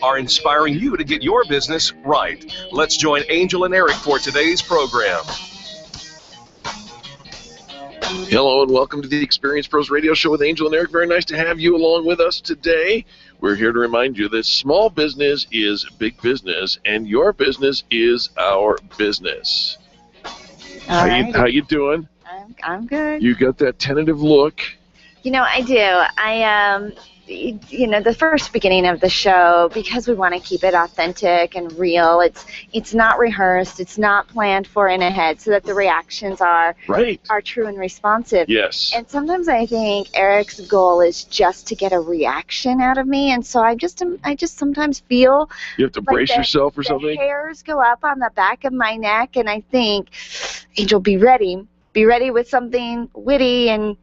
are inspiring you to get your business right. Let's join Angel and Eric for today's program. Hello and welcome to the Experience Pros Radio Show with Angel and Eric. Very nice to have you along with us today. We're here to remind you that small business is big business, and your business is our business. How you doing? I'm good. You got that tentative look. You know, I do. The first beginning of the show, because we want to keep it authentic and real, it's not rehearsed, it's not planned for in ahead, so that the reactions are true and responsive. Yes. And sometimes I think Eric's goal is just to get a reaction out of me, and so I just sometimes feel you have to brace yourself or something. The hairs go up on the back of my neck, and I think, Angel, be ready with something witty and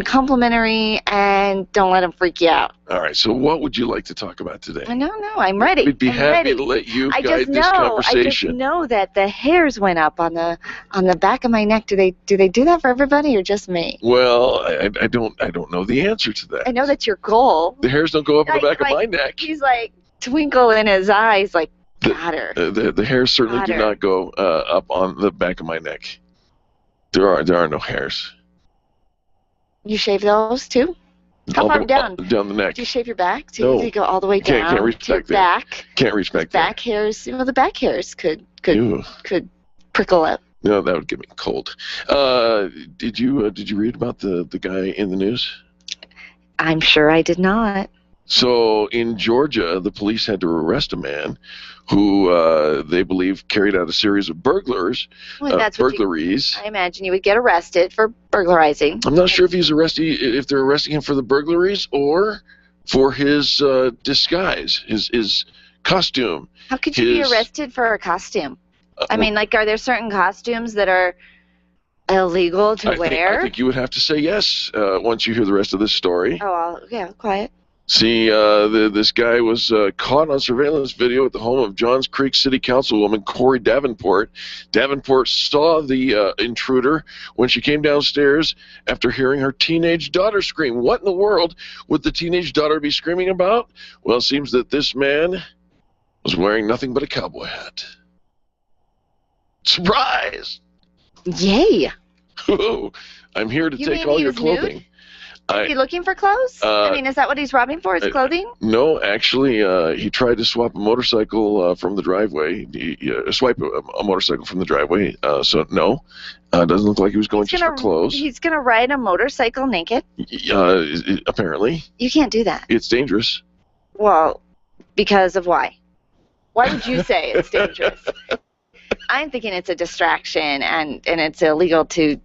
complimentary, and don't let them freak you out. All right, so what would you like to talk about today? No, I'm ready. We'd be happy to let you guide this conversation. I just know that the hairs went up on the back of my neck. Do they do that for everybody or just me? Well, I don't know the answer to that. I know that's your goal. The hairs don't go up on the back of my neck. He's like twinkle in his eyes, like got her. The hairs certainly do not go up on the back of my neck. There are no hairs. You shave those too? How far down? Down the neck. Do you shave your back? No. Do you go all the way down? Can't reach back there. Back. Can't reach back there. Back hairs. Well, the back hairs could prickle up. No, that would get me cold. Did you read about the guy in the news? I'm sure I did not. So in Georgia, the police had to arrest a man who they believe carried out a series of burglaries. I imagine you would get arrested for burglarizing. I'm not sure if they're arresting him for the burglaries or for his disguise, his costume. How could you be arrested for a costume? I mean, are there certain costumes that are illegal to wear? I think you would have to say yes once you hear the rest of this story. Oh, yeah, quiet. See, this guy was caught on surveillance video at the home of Johns Creek City Councilwoman Corey Davenport. Davenport saw the intruder when she came downstairs after hearing her teenage daughter scream. What in the world would the teenage daughter be screaming about? Well, it seems that this man was wearing nothing but a cowboy hat. Surprise! Yay! I'm here to take all your clothing. Nude? Is he looking for clothes? Is that what he's robbing for, his clothing? No, actually, he tried to swap a motorcycle from the driveway. Swipe a motorcycle from the driveway. So, no, doesn't look like he was going just for clothes. He's going to ride a motorcycle naked? Apparently. You can't do that. It's dangerous. Well, because of why? Why would you say it's dangerous? I'm thinking it's a distraction, and it's illegal to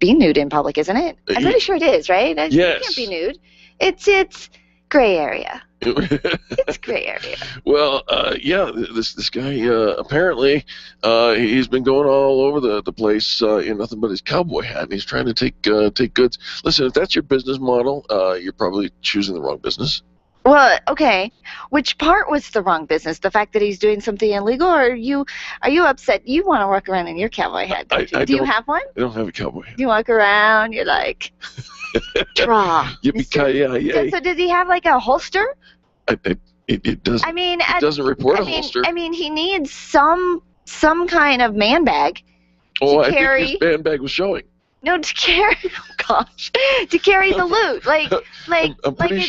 be nude in public, isn't it? I'm pretty sure it is, right? Yes. You can't be nude. It's gray area. It's gray area. Well, this guy apparently he's been going all over the place in nothing but his cowboy hat, and he's trying to take goods. Listen, if that's your business model, you're probably choosing the wrong business. Well, okay. Which part was the wrong business? The fact that he's doing something illegal, or are you upset? You want to walk around in your cowboy hat, don't you? Do you have one? I don't have a cowboy hat. You walk around, you're like, draw. Yippee-ki-yay. So does he have like a holster? It doesn't. It doesn't report a holster. He needs some kind of man bag. I think his man bag was showing. No, to carry. Oh gosh, to carry the loot, like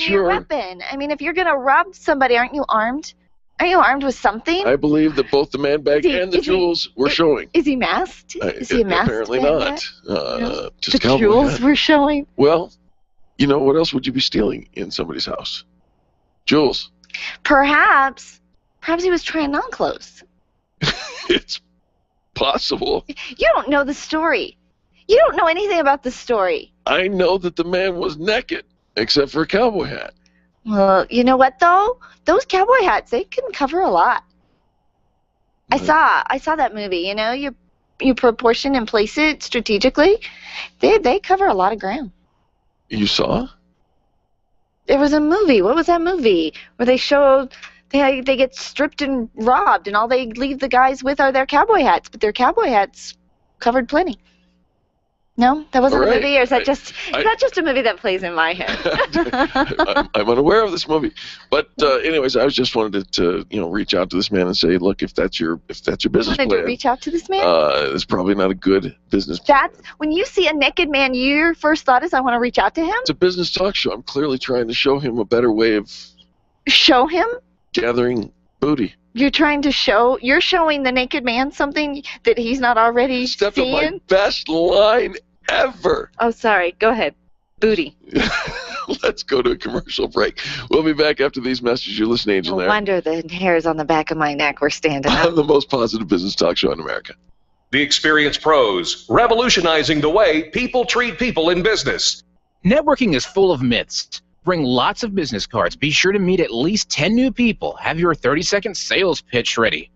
your weapon. If you're gonna rob somebody, aren't you armed? Are you armed with something? I believe that both the man bag and the jewels were showing. Is he masked? Is he masked? Apparently not. Just the jewels were showing. Well, what else would you be stealing in somebody's house? Jewels. Perhaps he was trying on clothes. It's possible. You don't know the story. You don't know anything about the story. I know that the man was naked, except for a cowboy hat. Well, you know what, though? Those cowboy hats, they can cover a lot. I saw that movie, you proportion and place it strategically. They cover a lot of ground. You saw? There was a movie. What was that movie? Where they showed they get stripped and robbed, and all they leave the guys with are their cowboy hats, but their cowboy hats covered plenty. No, that wasn't All a right. movie, or is that just a movie that plays in my head? I'm unaware of this movie, but anyways, I just wanted to reach out to this man and say, look, if that's your business plan, to reach out to this man. It's probably not a good business plan. That's when you see a naked man, your first thought is, I want to reach out to him. It's a business talk show. I'm clearly trying to show him a better way of gathering booty. You're showing the naked man something that he's not already Stepped seeing? on my best line ever. Oh, sorry. Go ahead. Booty. Let's go to a commercial break. We'll be back after these messages. You're listening to Angel No Eric. wonder the hairs on the back of my neck were standing I'm up. the most positive business talk show in America. The Experience Pros, revolutionizing the way people treat people in business. Networking is full of myths. Bring lots of business cards. Be sure to meet at least 10 new people. Have your 30-second sales pitch ready.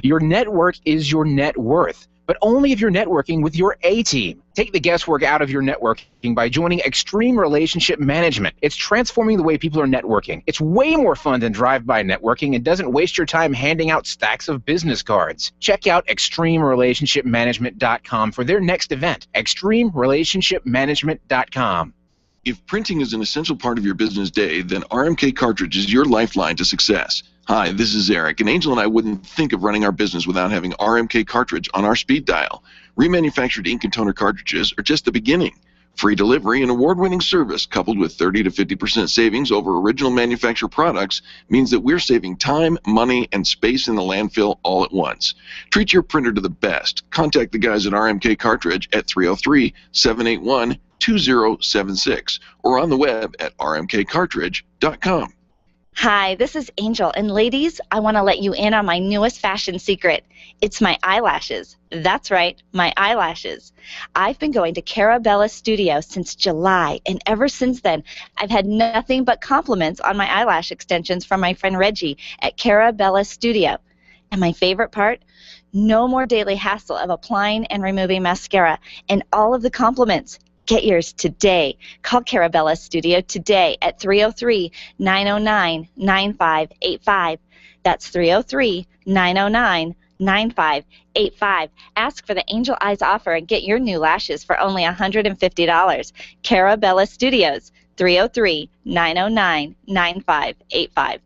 Your network is your net worth, but only if you're networking with your A-team. Take the guesswork out of your networking by joining Extreme Relationship Management. It's transforming the way people are networking. It's way more fun than drive-by networking and doesn't waste your time handing out stacks of business cards. Check out ExtremeRelationshipManagement.com for their next event. ExtremeRelationshipManagement.com. If printing is an essential part of your business day, then RMK Cartridge is your lifeline to success. Hi, this is Eric, and Angel and I wouldn't think of running our business without having RMK Cartridge on our speed dial. Remanufactured ink and toner cartridges are just the beginning. Free delivery and award-winning service coupled with 30 to 50% savings over original manufacturer products means that we're saving time, money, and space in the landfill all at once. Treat your printer to the best. Contact the guys at RMK Cartridge at 303-781-2076 or on the web at rmkcartridge.com. Hi, this is Angel, and ladies, I want to let you in on my newest fashion secret. It's my eyelashes. That's right, my eyelashes. I've been going to Carabella Studio since July, and ever since then, I've had nothing but compliments on my eyelash extensions from my friend Reggie at Carabella Studio. And my favorite part? No more daily hassle of applying and removing mascara, and all of the compliments. Get yours today. Call Carabella Studio today at 303-909-9585. That's 303-909-9585. Ask for the Angel Eyes offer and get your new lashes for only $150. Carabella Studios, 303-909-9585.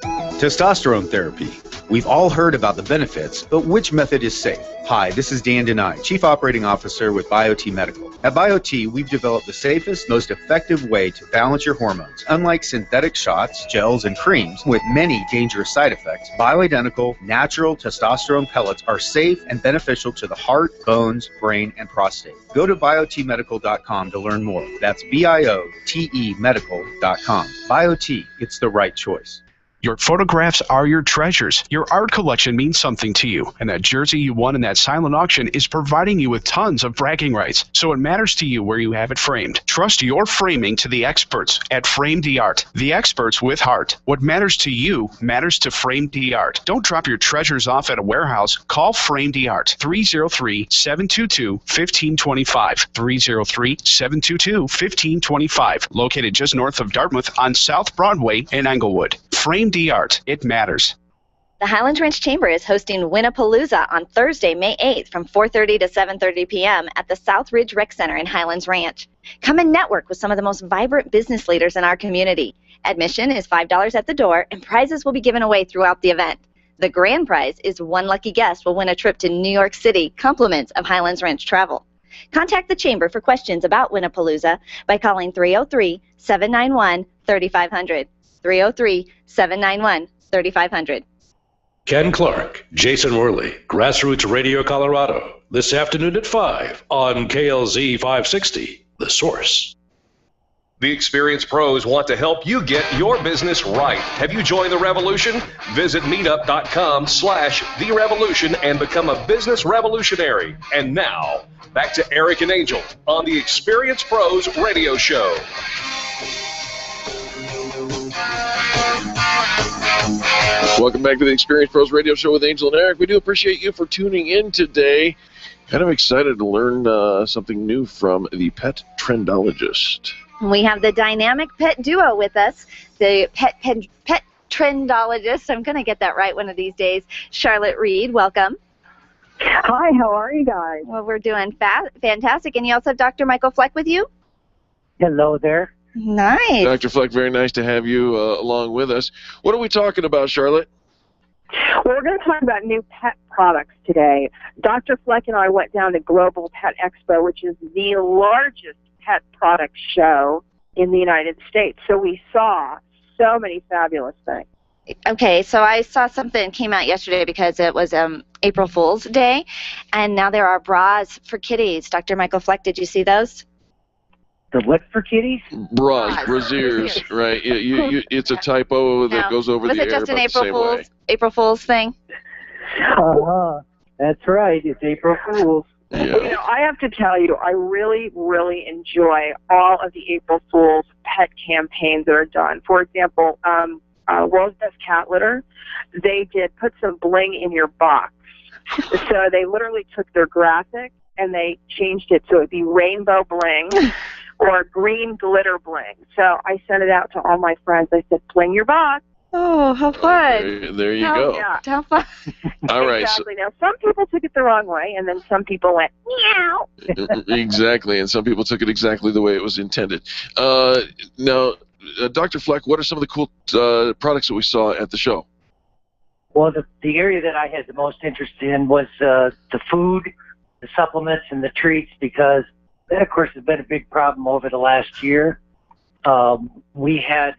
Testosterone therapy. We've all heard about the benefits, but which method is safe? Hi, this is Dan Denai, Chief Operating Officer with BioT Medical. At BioT, we've developed the safest, most effective way to balance your hormones. Unlike synthetic shots, gels, and creams with many dangerous side effects, bioidentical, natural testosterone pellets are safe and beneficial to the heart, bones, brain, and prostate. Go to biotmedical.com to learn more. That's BIOTE medical.com. BioT, it's the right choice. Your photographs are your treasures. Your art collection means something to you, and that jersey you won in that silent auction is providing you with tons of bragging rights, so it matters to you where you have it framed. Trust your framing to the experts at Framed Art, the experts with heart. What matters to you matters to Framed Art. Don't drop your treasures off at a warehouse. Call Framed Art, 303-722-1525, 303-722-1525, located just north of Dartmouth on South Broadway in Englewood. Framed Art, it matters. The Highlands Ranch Chamber is hosting Winnapalooza on Thursday, May 8th from 4:30 to 7:30 p.m. at the South Ridge Rec Center in Highlands Ranch. Come and network with some of the most vibrant business leaders in our community. Admission is $5 at the door, and prizes will be given away throughout the event. The grand prize is one lucky guest will win a trip to New York City, compliments of Highlands Ranch Travel. Contact the Chamber for questions about Winnapalooza by calling 303-791-3500. 303-791-3500. Ken Clark, Jason Worley, Grassroots Radio Colorado, this afternoon at 5 on KLZ 560, The Source. The Experience Pros want to help you get your business right. Have you joined the revolution? Visit meetup.com/therevolution and become a business revolutionary. And now, back to Eric and Angel on the Experience Pros radio show. Welcome back to the Experience Pros Radio Show with Angel and Eric. We do appreciate you for tuning in today. Kind of excited to learn something new from the pet trendologist. We have the dynamic pet duo with us, the pet trendologist. I'm going to get that right one of these days. Charlotte Reed, welcome. Hi, how are you guys? Well, we're doing fantastic. And you also have Dr. Michael Fleck with you? Hello there. Nice. Dr. Fleck, very nice to have you along with us. What are we talking about, Charlotte? Well, we're going to talk about new pet products today. Dr. Fleck and I went down to Global Pet Expo, which is the largest pet product show in the United States. So we saw so many fabulous things. Okay, so I saw something came out yesterday because it was April Fool's Day, and now there are bras for kitties. Dr. Michael Fleck, did you see those? The what for kitties? Bras, brasiers, right? It's a typo that goes over the air Was it just an about April Fool's thing? That's right. It's April Fool's. Yeah. You know, I have to tell you, I really, really enjoy all of the April Fool's pet campaigns that are done. For example, World's Best Cat Litter, they did put some bling in your box. So they literally took their graphic and they changed it so it would be rainbow bling or green glitter bling. So I sent it out to all my friends. I said, bling your box. Oh, how fun. There you go. Yeah. How fun. All right. Exactly. Now, some people took it the wrong way, and then some people went, meow. Exactly, and some people took it exactly the way it was intended. Now, Dr. Fleck, what are some of the cool products that we saw at the show? Well, the area that I had the most interest in was the food, the supplements, and the treats, because that, of course, has been a big problem over the last year. We had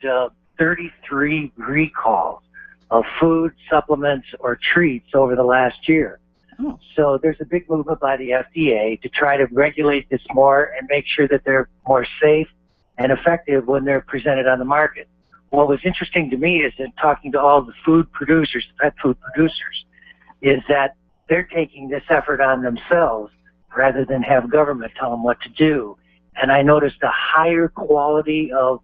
33 recalls of food, supplements, or treats over the last year. Oh. So there's a big movement by the FDA to try to regulate this more and make sure that they're more safe and effective when they're presented on the market. What was interesting to me is in talking to all the food producers, pet food producers, is that they're taking this effort on themselves rather than have government tell them what to do. And I noticed a higher quality of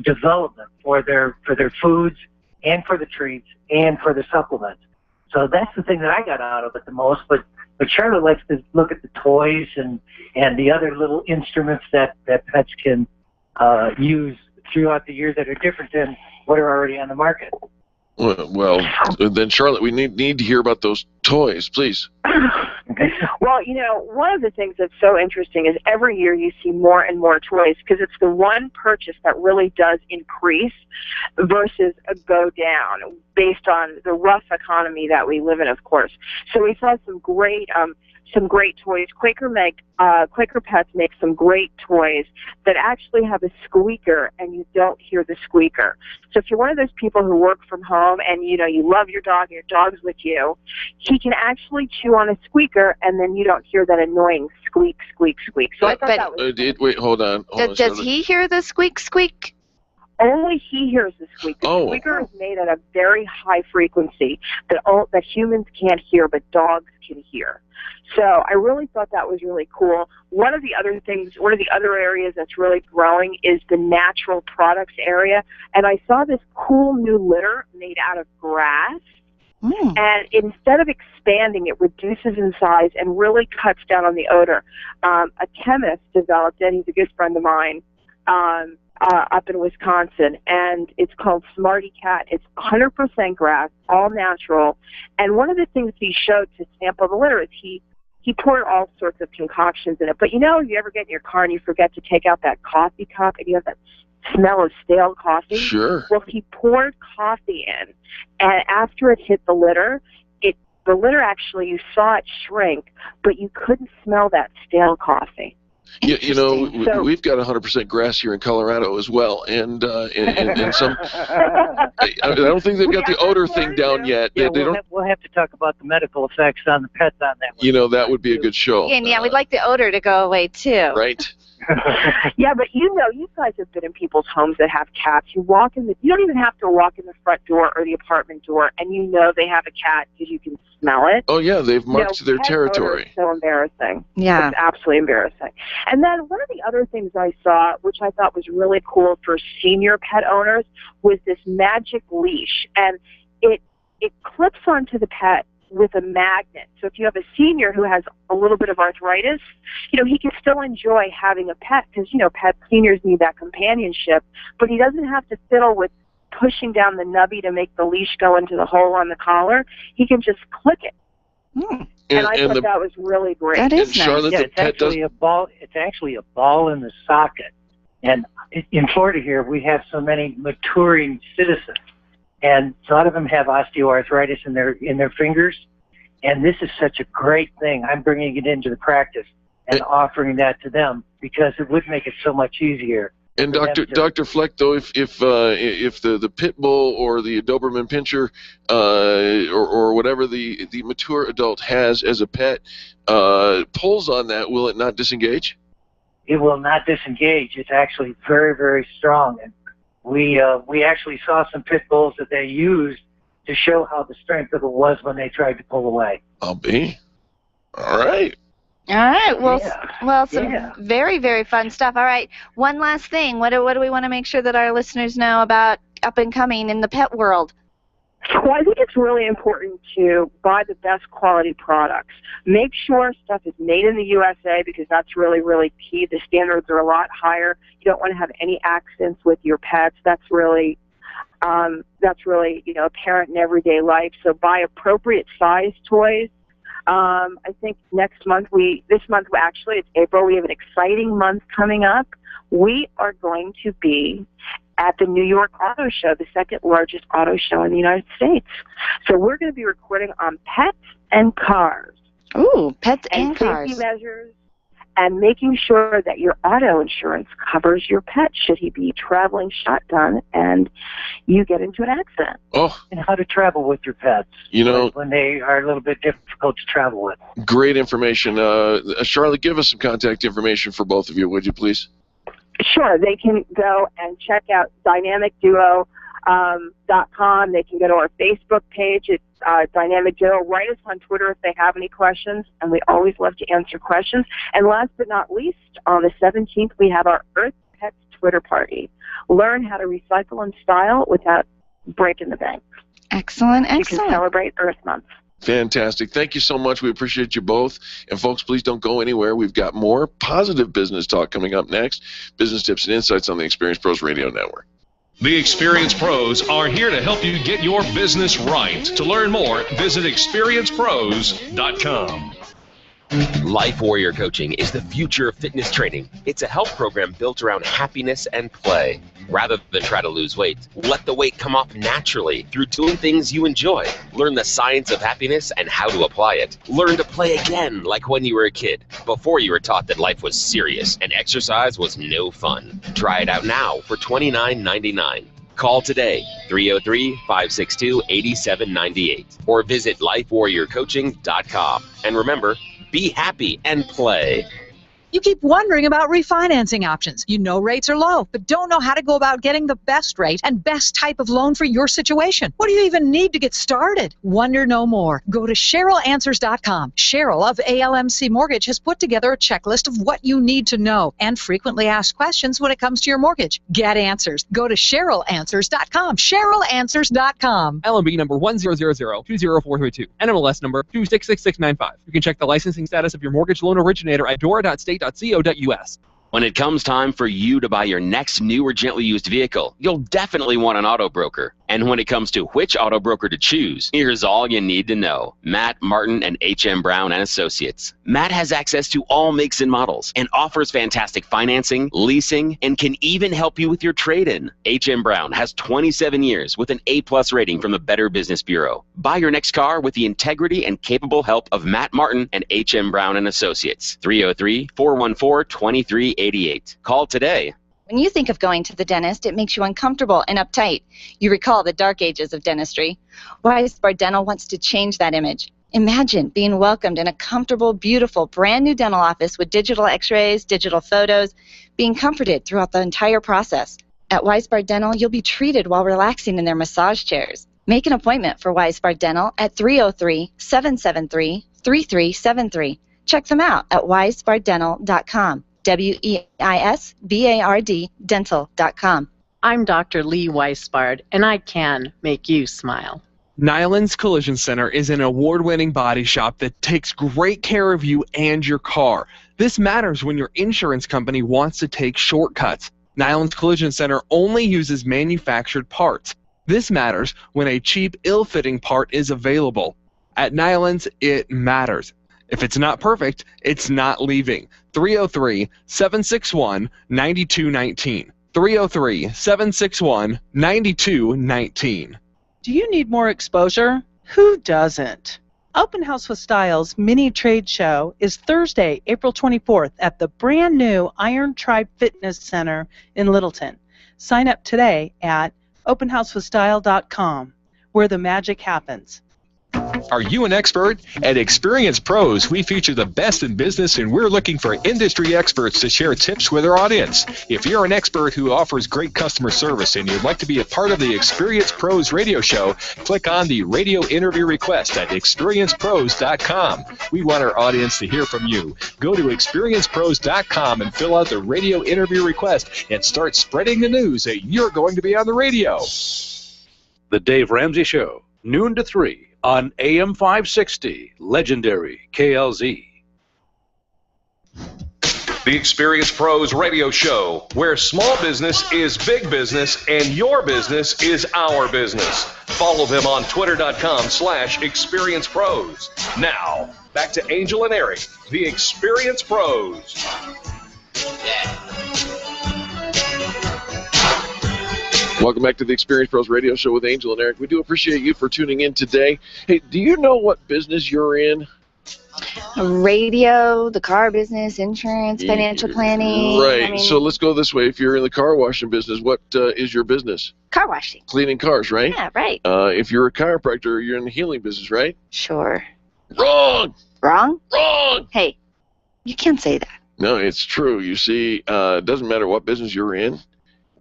development for their foods and for the treats and for the supplements. So that's the thing that I got out of it the most. But Charlotte likes to look at the toys and the other little instruments that pets can use throughout the year that are different than what are already on the market. Well, then, Charlotte, we need to hear about those toys, please. Well, you know, one of the things that's so interesting is every year you see more and more toys because it's the one purchase that really does increase versus a go down based on the rough economy that we live in, of course. So we saw some great toys. Quaker Pets makes some great toys that actually have a squeaker and you don't hear the squeaker. So if you're one of those people who work from home and you know you love your dog and your dog's with you, he can actually chew on a squeaker and then you don't hear that annoying squeak, squeak, squeak. So I thought that was wait, hold on. Does he hear the squeak, squeak? Only he hears the squeak. The squeaker is made at a very high frequency that humans can't hear, but dogs can hear. So I really thought that was really cool. One of the other areas that's really growing is the natural products area. And I saw this cool new litter made out of grass. And instead of expanding, it reduces in size and really cuts down on the odor. A chemist developed it. He's a good friend of mine. Up in Wisconsin, and it's called Smarty Cat. It's 100% grass, all natural. And one of the things he showed to sample the litter is he poured all sorts of concoctions in it. But you know, you ever get in your car and you forget to take out that coffee cup and you have that smell of stale coffee? Sure. Well, he poured coffee in, and after it hit the litter, the litter actually, you saw it shrink, but you couldn't smell that stale coffee. You know, we've got 100% grass here in Colorado as well, and some. I don't think they've got the odor thing down yet. Yeah, we'll have to talk about the medical effects on the pets on that one. You know, that would be a good show. And yeah, we'd like the odor to go away too. Right. Yeah, but you know, you guys have been in people's homes that have cats. You don't even have to walk in the front door or the apartment door, and you know they have a cat because you can smell it. Oh yeah, they've marked their territory. So embarrassing. Yeah, it's absolutely embarrassing. And then one of the other things I saw, which I thought was really cool for senior pet owners, was this magic leash, and it clips onto the pet with a magnet. So if you have a senior who has a little bit of arthritis, you know, he can still enjoy having a pet because, you know, seniors need that companionship, but he doesn't have to fiddle with pushing down the nubby to make the leash go into the hole on the collar. He can just click it. And I thought that was really great. That is nice. Charlotte, Yeah, the it's pet actually a ball. It's actually a ball in the socket. And in Florida here, we have so many maturing citizens, and a lot of them have osteoarthritis in their fingers. And this is such a great thing. I'm bringing it into the practice and offering that to them because it would make it so much easier. And Dr. Fleck, though, if the pit bull or the Doberman Pinscher or whatever the mature adult has as a pet pulls on that, will it not disengage? It will not disengage. It's actually very, very strong. And we actually saw some pit bulls that they used to show how the strength of it was when they tried to pull away. I'll be. All right. All right. Well, some very, very fun stuff. All right. One last thing. What do we want to make sure that our listeners know about up and coming in the pet world? Well, I think it's really important to buy the best quality products. Make sure stuff is made in the USA because that's really, really key. The standards are a lot higher. You don't want to have any accidents with your pets. That's really apparent in everyday life. So buy appropriate size toys. I think this month actually, it's April, we have an exciting month coming up. We are going to be at the New York Auto Show, the second largest auto show in the United States. So we're going to be recording on pets and cars. Ooh, pets and cars. Safety measures and making sure that your auto insurance covers your pet should he be traveling shotgun and you get into an accident. Oh. And how to travel with your pets. When they are a little bit difficult to travel with. Great information. Charlotte, give us some contact information for both of you, would you please? Sure. They can go and check out dynamicduo.com. They can go to our Facebook page. It's Dynamic Duo. Write us on Twitter if they have any questions, and we always love to answer questions. And last but not least, on the 17th, we have our Earth Pets Twitter party. Learn how to recycle and style without breaking the bank. Excellent. You can celebrate Earth Month. Fantastic. Thank you so much. We appreciate you both. And folks, please don't go anywhere. We've got more positive business talk coming up next. Business tips and insights on the Experience Pros Radio Network. The Experience Pros are here to help you get your business right. To learn more, visit experiencepros.com. Life Warrior Coaching is the future of fitness training. It's a health program built around happiness and play. Rather than try to lose weight, let the weight come off naturally through doing things you enjoy. Learn the science of happiness and how to apply it. Learn to play again like when you were a kid, before you were taught that life was serious and exercise was no fun. Try it out now for $29.99. Call today, 303-562-8798, or visit lifewarriorcoaching.com. And remember, be happy and play. You keep wondering about refinancing options. You know rates are low, but don't know how to go about getting the best rate and best type of loan for your situation. What do you even need to get started? Wonder no more. Go to CherylAnswers.com. Cheryl of ALMC Mortgage has put together a checklist of what you need to know and frequently asked questions when it comes to your mortgage. Get answers. Go to CherylAnswers.com. CherylAnswers.com. LMB number 100020432. NMLS number 266695. You can check the licensing status of your mortgage loan originator at dora.state.co.us. When it comes time for you to buy your next new or gently used vehicle, you'll definitely want an auto broker. And when it comes to which auto broker to choose, here's all you need to know. Matt Martin and H.M. Brown and Associates. Matt has access to all makes and models and offers fantastic financing, leasing, and can even help you with your trade-in. H.M. Brown has 27 years with an A+ rating from the Better Business Bureau. Buy your next car with the integrity and capable help of Matt Martin and H.M. Brown and Associates. 303-414-2388. Call today. When you think of going to the dentist, it makes you uncomfortable and uptight. You recall the dark ages of dentistry. Weisbard Dental wants to change that image. Imagine being welcomed in a comfortable, beautiful, brand new dental office with digital x-rays, digital photos, being comforted throughout the entire process. At Weisbard Dental, you'll be treated while relaxing in their massage chairs. Make an appointment for Weisbard Dental at 303-773-3373. Check them out at weisbarddental.com. WEISBARD dental.com. I'm Dr. Lee Weisbard, and I can make you smile. Nyland's Collision Center is an award-winning body shop that takes great care of you and your car. This matters when your insurance company wants to take shortcuts. Nyland's Collision Center only uses manufactured parts. This matters when a cheap, ill-fitting part is available. At Nyland's, it matters. If it's not perfect, it's not leaving. 303-761-9219. 303-761-9219. Do you need more exposure? Who doesn't? Open House with Styles mini trade show is Thursday, April 24th at the brand new Iron Tribe Fitness Center in Littleton. Sign up today at openhousewithstyle.com, where the magic happens. Are you an expert? At Experience Pros, we feature the best in business, and we're looking for industry experts to share tips with our audience. If you're an expert who offers great customer service and you'd like to be a part of the Experience Pros radio show, click on the radio interview request at experiencepros.com. We want our audience to hear from you. Go to experiencepros.com and fill out the radio interview request and start spreading the news that you're going to be on the radio. The Dave Ramsey Show, noon to 3 on AM 560, legendary KLZ. The Experience Pros radio show, where small business is big business and your business is our business. Follow them on twitter.com/experiencepros. Now, back to Angel and Eric, the Experience Pros. Welcome back to the Experience Pros Radio Show with Angel and Eric. We do appreciate you for tuning in today. Hey, do you know what business you're in? Radio, the car business, insurance, financial planning. Right. I mean, so let's go this way. If you're in the car washing business, what is your business? Car washing. Cleaning cars, right? Yeah, right. If you're a chiropractor, you're in the healing business, right? Sure. Wrong! Wrong? Wrong! Hey, you can't say that. No, it's true. You see, it doesn't matter what business you're in.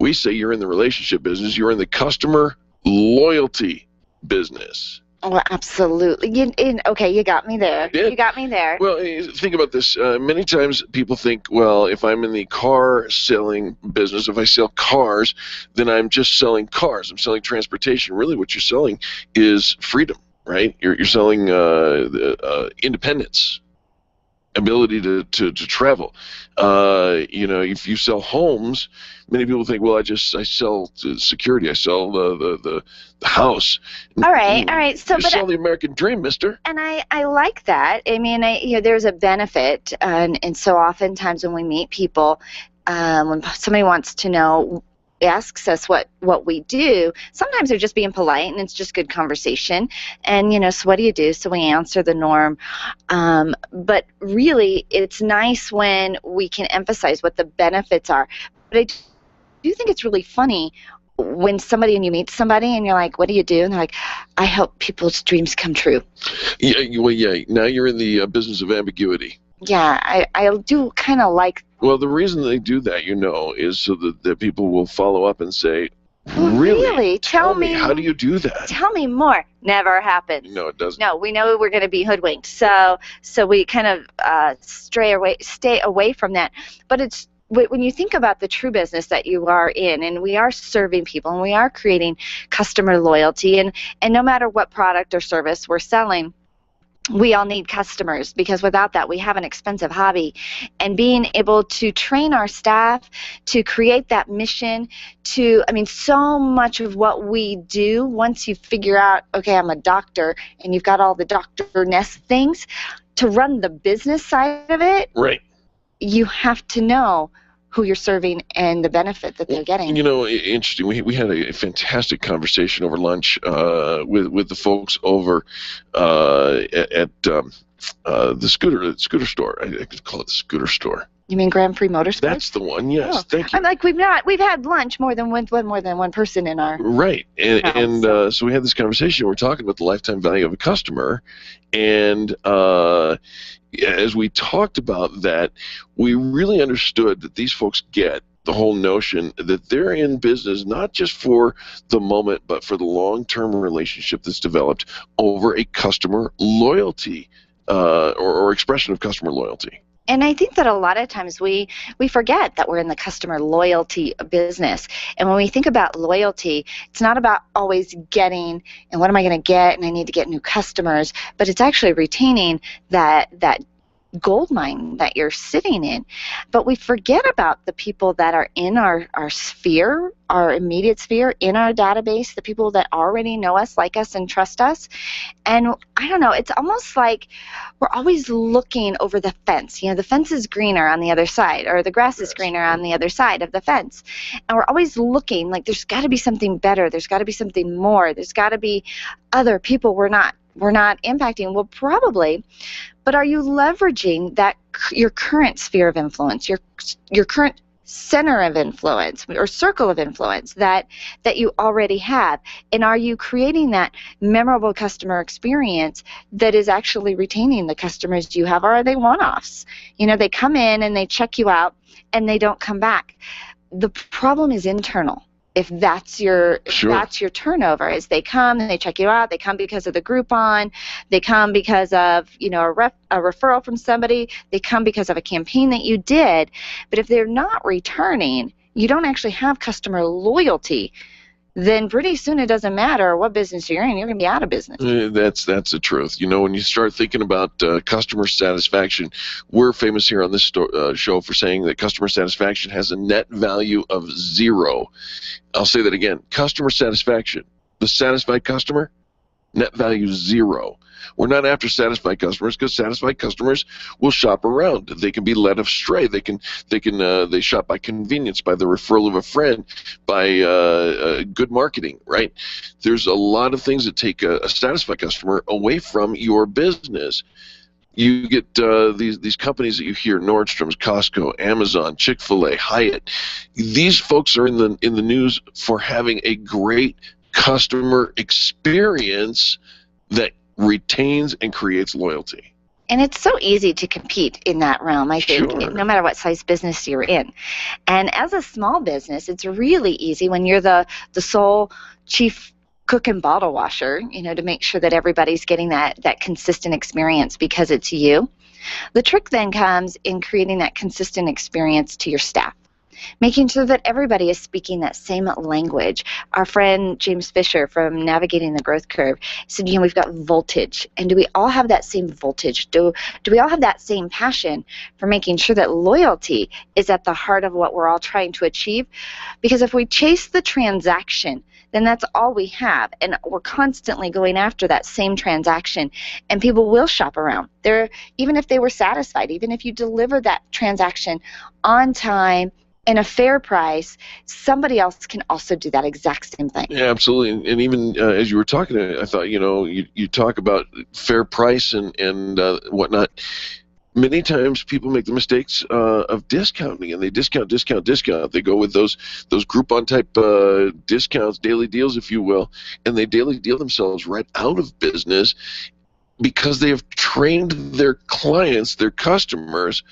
We say you're in the relationship business. You're in the customer loyalty business. Well, absolutely. Okay, you got me there. You got me there. Well, think about this. Many times people think, well, if I'm in the car selling business, if I sell cars, then I'm just selling cars. I'm selling transportation. Really what you're selling is freedom, right? You're selling independence, ability to travel. If you sell homes, many people think, well, I sell security. I sell the house. All right. So, you sell the American dream, mister. And I like that. I mean, there's a benefit, and so oftentimes when we meet people, when somebody wants to know, asks us what we do, sometimes they're just being polite and it's just good conversation. And, so what do you do? So we answer the norm. But really, it's nice when we can emphasize what the benefits are. But I do think it's really funny when you meet somebody and you're like, what do you do? And they're like, I help people's dreams come true. Yeah. Now you're in the business of ambiguity. Yeah, I do kind of like. Well, the reason they do that, is so that people will follow up and say, really? Tell me. How do you do that? Tell me more. Never happens. No, it doesn't. No, we know we're going to be hoodwinked. So we kind of stay away from that. But it's when you think about the true business that you are in, and we are serving people, and we are creating customer loyalty, and no matter what product or service we're selling, we all need customers, because without that we have an expensive hobby. And being able to train our staff to create that mission so much of what we do, once you figure out, okay, I'm a doctor, and you've got all the doctor-ness things, to run the business side of it, right, you have to know who you're serving and the benefit that they're getting. Interesting. We had a fantastic conversation over lunch with the folks over at the scooter store. I could call it the scooter store. You mean Grand Prix Motorsports? That's the one. Yes, oh. Thank you. I'm like, we've had lunch more than one person in our right, and so we had this conversation. We're talking about the lifetime value of a customer, and as we talked about that, we really understood that these folks get the whole notion that they're in business not just for the moment, but for the long-term relationship that's developed over a customer loyalty or expression of customer loyalty. And I think that a lot of times we forget that we're in the customer loyalty business. And when we think about loyalty, it's not about always getting, and what am I going to get, and I need to get new customers, but it's actually retaining that gold mine that you're sitting in. But we forget about the people that are in our sphere, our immediate sphere, in our database, the people that already know us, like us, and trust us. And I don't know, it's almost like we're always looking over the fence. You know, the fence is greener on the other side, or the grass is greener on the other side of the fence. And we're always looking like there's got to be something better, there's got to be something more, there's got to be other people we're not impacting. Well, probably. But are you leveraging that your current sphere of influence, your current center of influence or circle of influence that you already have? And are you creating that memorable customer experience that is actually retaining the customers you have, or are they one-offs? You know, they come in and they check you out and they don't come back. The problem is internal. If that's your that's your turnover, is they come and they check you out, they come because of the Groupon, they come because of, you know, a referral from somebody, they come because of a campaign that you did. But if they're not returning, you don't actually have customer loyalty, then pretty soon it doesn't matter what business you're in, you're going to be out of business. That's the truth. You know, when you start thinking about customer satisfaction, we're famous here on this show for saying that customer satisfaction has a net value of 0. I'll say that again. Customer satisfaction, the satisfied customer, net value 0. We're not after satisfied customers, because satisfied customers will shop around. They can be led astray. They shop by convenience, by the referral of a friend, by good marketing, right? There's a lot of things that take a satisfied customer away from your business. You get these companies that you hear: Nordstrom's, Costco, Amazon, Chick-fil-A, Hyatt. These folks are in the news for having a great customer experience that retains and creates loyalty. And it's so easy to compete in that realm, I think, no matter what size business you're in. And as a small business, it's really easy when you're the sole chief cook and bottle washer, you know, to make sure that everybody's getting that consistent experience because it's you. The trick then comes in creating that consistent experience to your staff, making sure that everybody is speaking that same language. Our friend James Fisher from Navigating the Growth Curve said, you know, we've got voltage. And do we all have that same voltage? Do we all have that same passion for making sure that loyalty is at the heart of what we're all trying to achieve? Because if we chase the transaction, then that's all we have. And we're constantly going after that same transaction. And people will shop around. Even if they were satisfied, even if you deliver that transaction on time, and a fair price, somebody else can also do that exact same thing. Yeah, absolutely. And even as you were talking, I thought, you know, you talk about fair price and whatnot. Many times people make the mistakes of discounting, and they discount. They go with those Groupon type discounts, daily deals, if you will, and they daily deal themselves right out of business because they have trained their clients, their customers,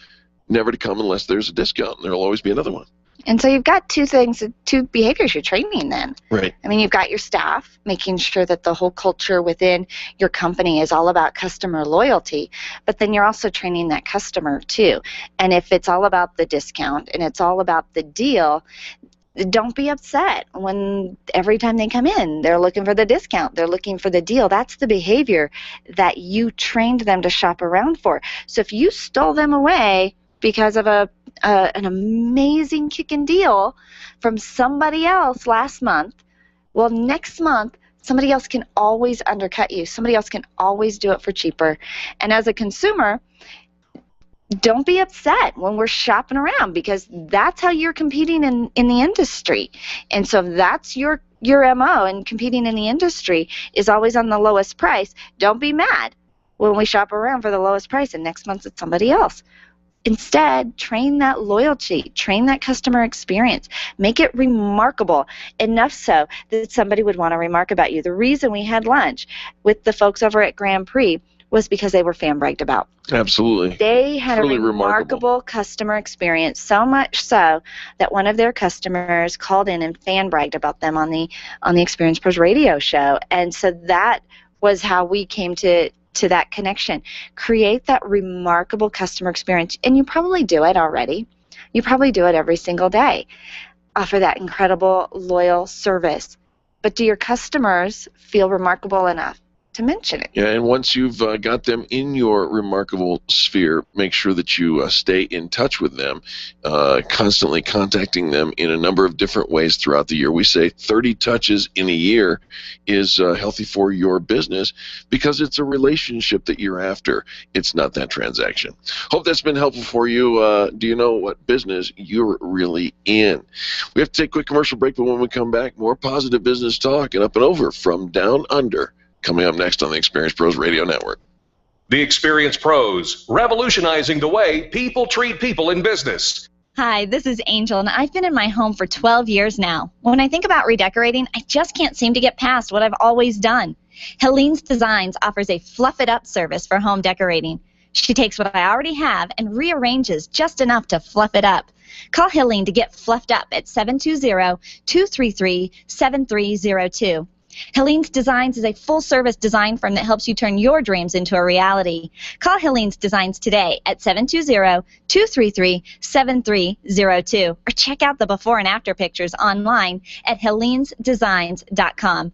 never to come unless there's a discount, and there'll always be another one. And so you've got two behaviors you're training then. Right. I mean, you've got your staff, making sure that the whole culture within your company is all about customer loyalty, but then you're also training that customer too. And if it's all about the discount and it's all about the deal, don't be upset when every time they come in, they're looking for the discount, they're looking for the deal. That's the behavior that you trained them to shop around for. So if you stole them away because of an amazing kicking deal from somebody else last month, well, next month, somebody else can always undercut you. Somebody else can always do it for cheaper. And as a consumer, don't be upset when we're shopping around, because that's how you're competing in the industry. And so if that's your MO, and competing in the industry is always on the lowest price, don't be mad when we shop around for the lowest price and next month it's somebody else. Instead, train that loyalty, train that customer experience, make it remarkable, enough so that somebody would want to remark about you. The reason we had lunch with the folks over at Grand Prix was because they were fan bragged about. Absolutely. They had really a remarkable customer experience, so much so that one of their customers called in and fan bragged about them on the Experience Pros radio show. And so that was how we came to that connection. Create that remarkable customer experience, and you probably do it already. You probably do it every single day. Offer that incredible, loyal service. But do your customers feel remarkable enough to mention it. Yeah, and once you've got them in your remarkable sphere, make sure that you stay in touch with them, constantly contacting them in a number of different ways throughout the year. We say 30 touches in a year is healthy for your business because it's a relationship that you're after. It's not that transaction. Hope that's been helpful for you. Do you know what business you're really in? We have to take a quick commercial break, but when we come back, more positive business talk and Up and Over from Down Under. Coming up next on the Experience Pros Radio Network. The Experience Pros, revolutionizing the way people treat people in business. Hi, this is Angel, and I've been in my home for 12 years now. When I think about redecorating, I just can't seem to get past what I've always done. Helene's Designs offers a fluff-it-up service for home decorating. She takes what I already have and rearranges just enough to fluff it up. Call Helene to get fluffed up at 720-233-7302. Helene's Designs is a full-service design firm that helps you turn your dreams into a reality. Call Helene's Designs today at 720-233-7302 or check out the before and after pictures online at helenesdesigns.com.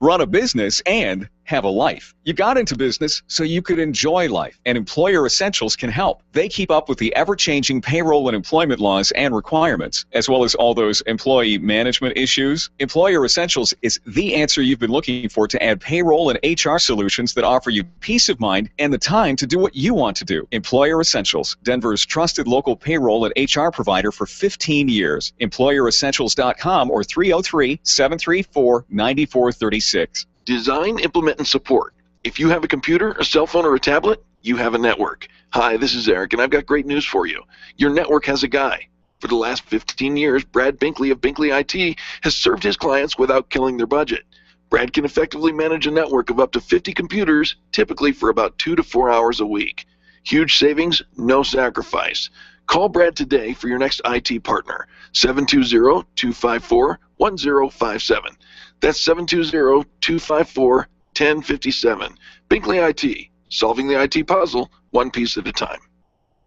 Run a business and have a life. You got into business so you could enjoy life, and Employer Essentials can help. They keep up with the ever-changing payroll and employment laws and requirements, as well as all those employee management issues. Employer Essentials is the answer you've been looking for to add payroll and HR solutions that offer you peace of mind and the time to do what you want to do. Employer Essentials, Denver's trusted local payroll and HR provider for 15 years. EmployerEssentials.com or 303-734-9436. Design, implement, and support. If you have a computer, a cell phone, or a tablet, you have a network. Hi, this is Eric, and I've got great news for you. Your network has a guy. For the last 15 years, Brad Binkley of Binkley IT has served his clients without killing their budget. Brad can effectively manage a network of up to 50 computers, typically for about 2 to 4 hours a week. Huge savings, no sacrifice. Call Brad today for your next IT partner, 720-254-1057. That's 720-254-1057. Binkley IT, solving the IT puzzle one piece at a time.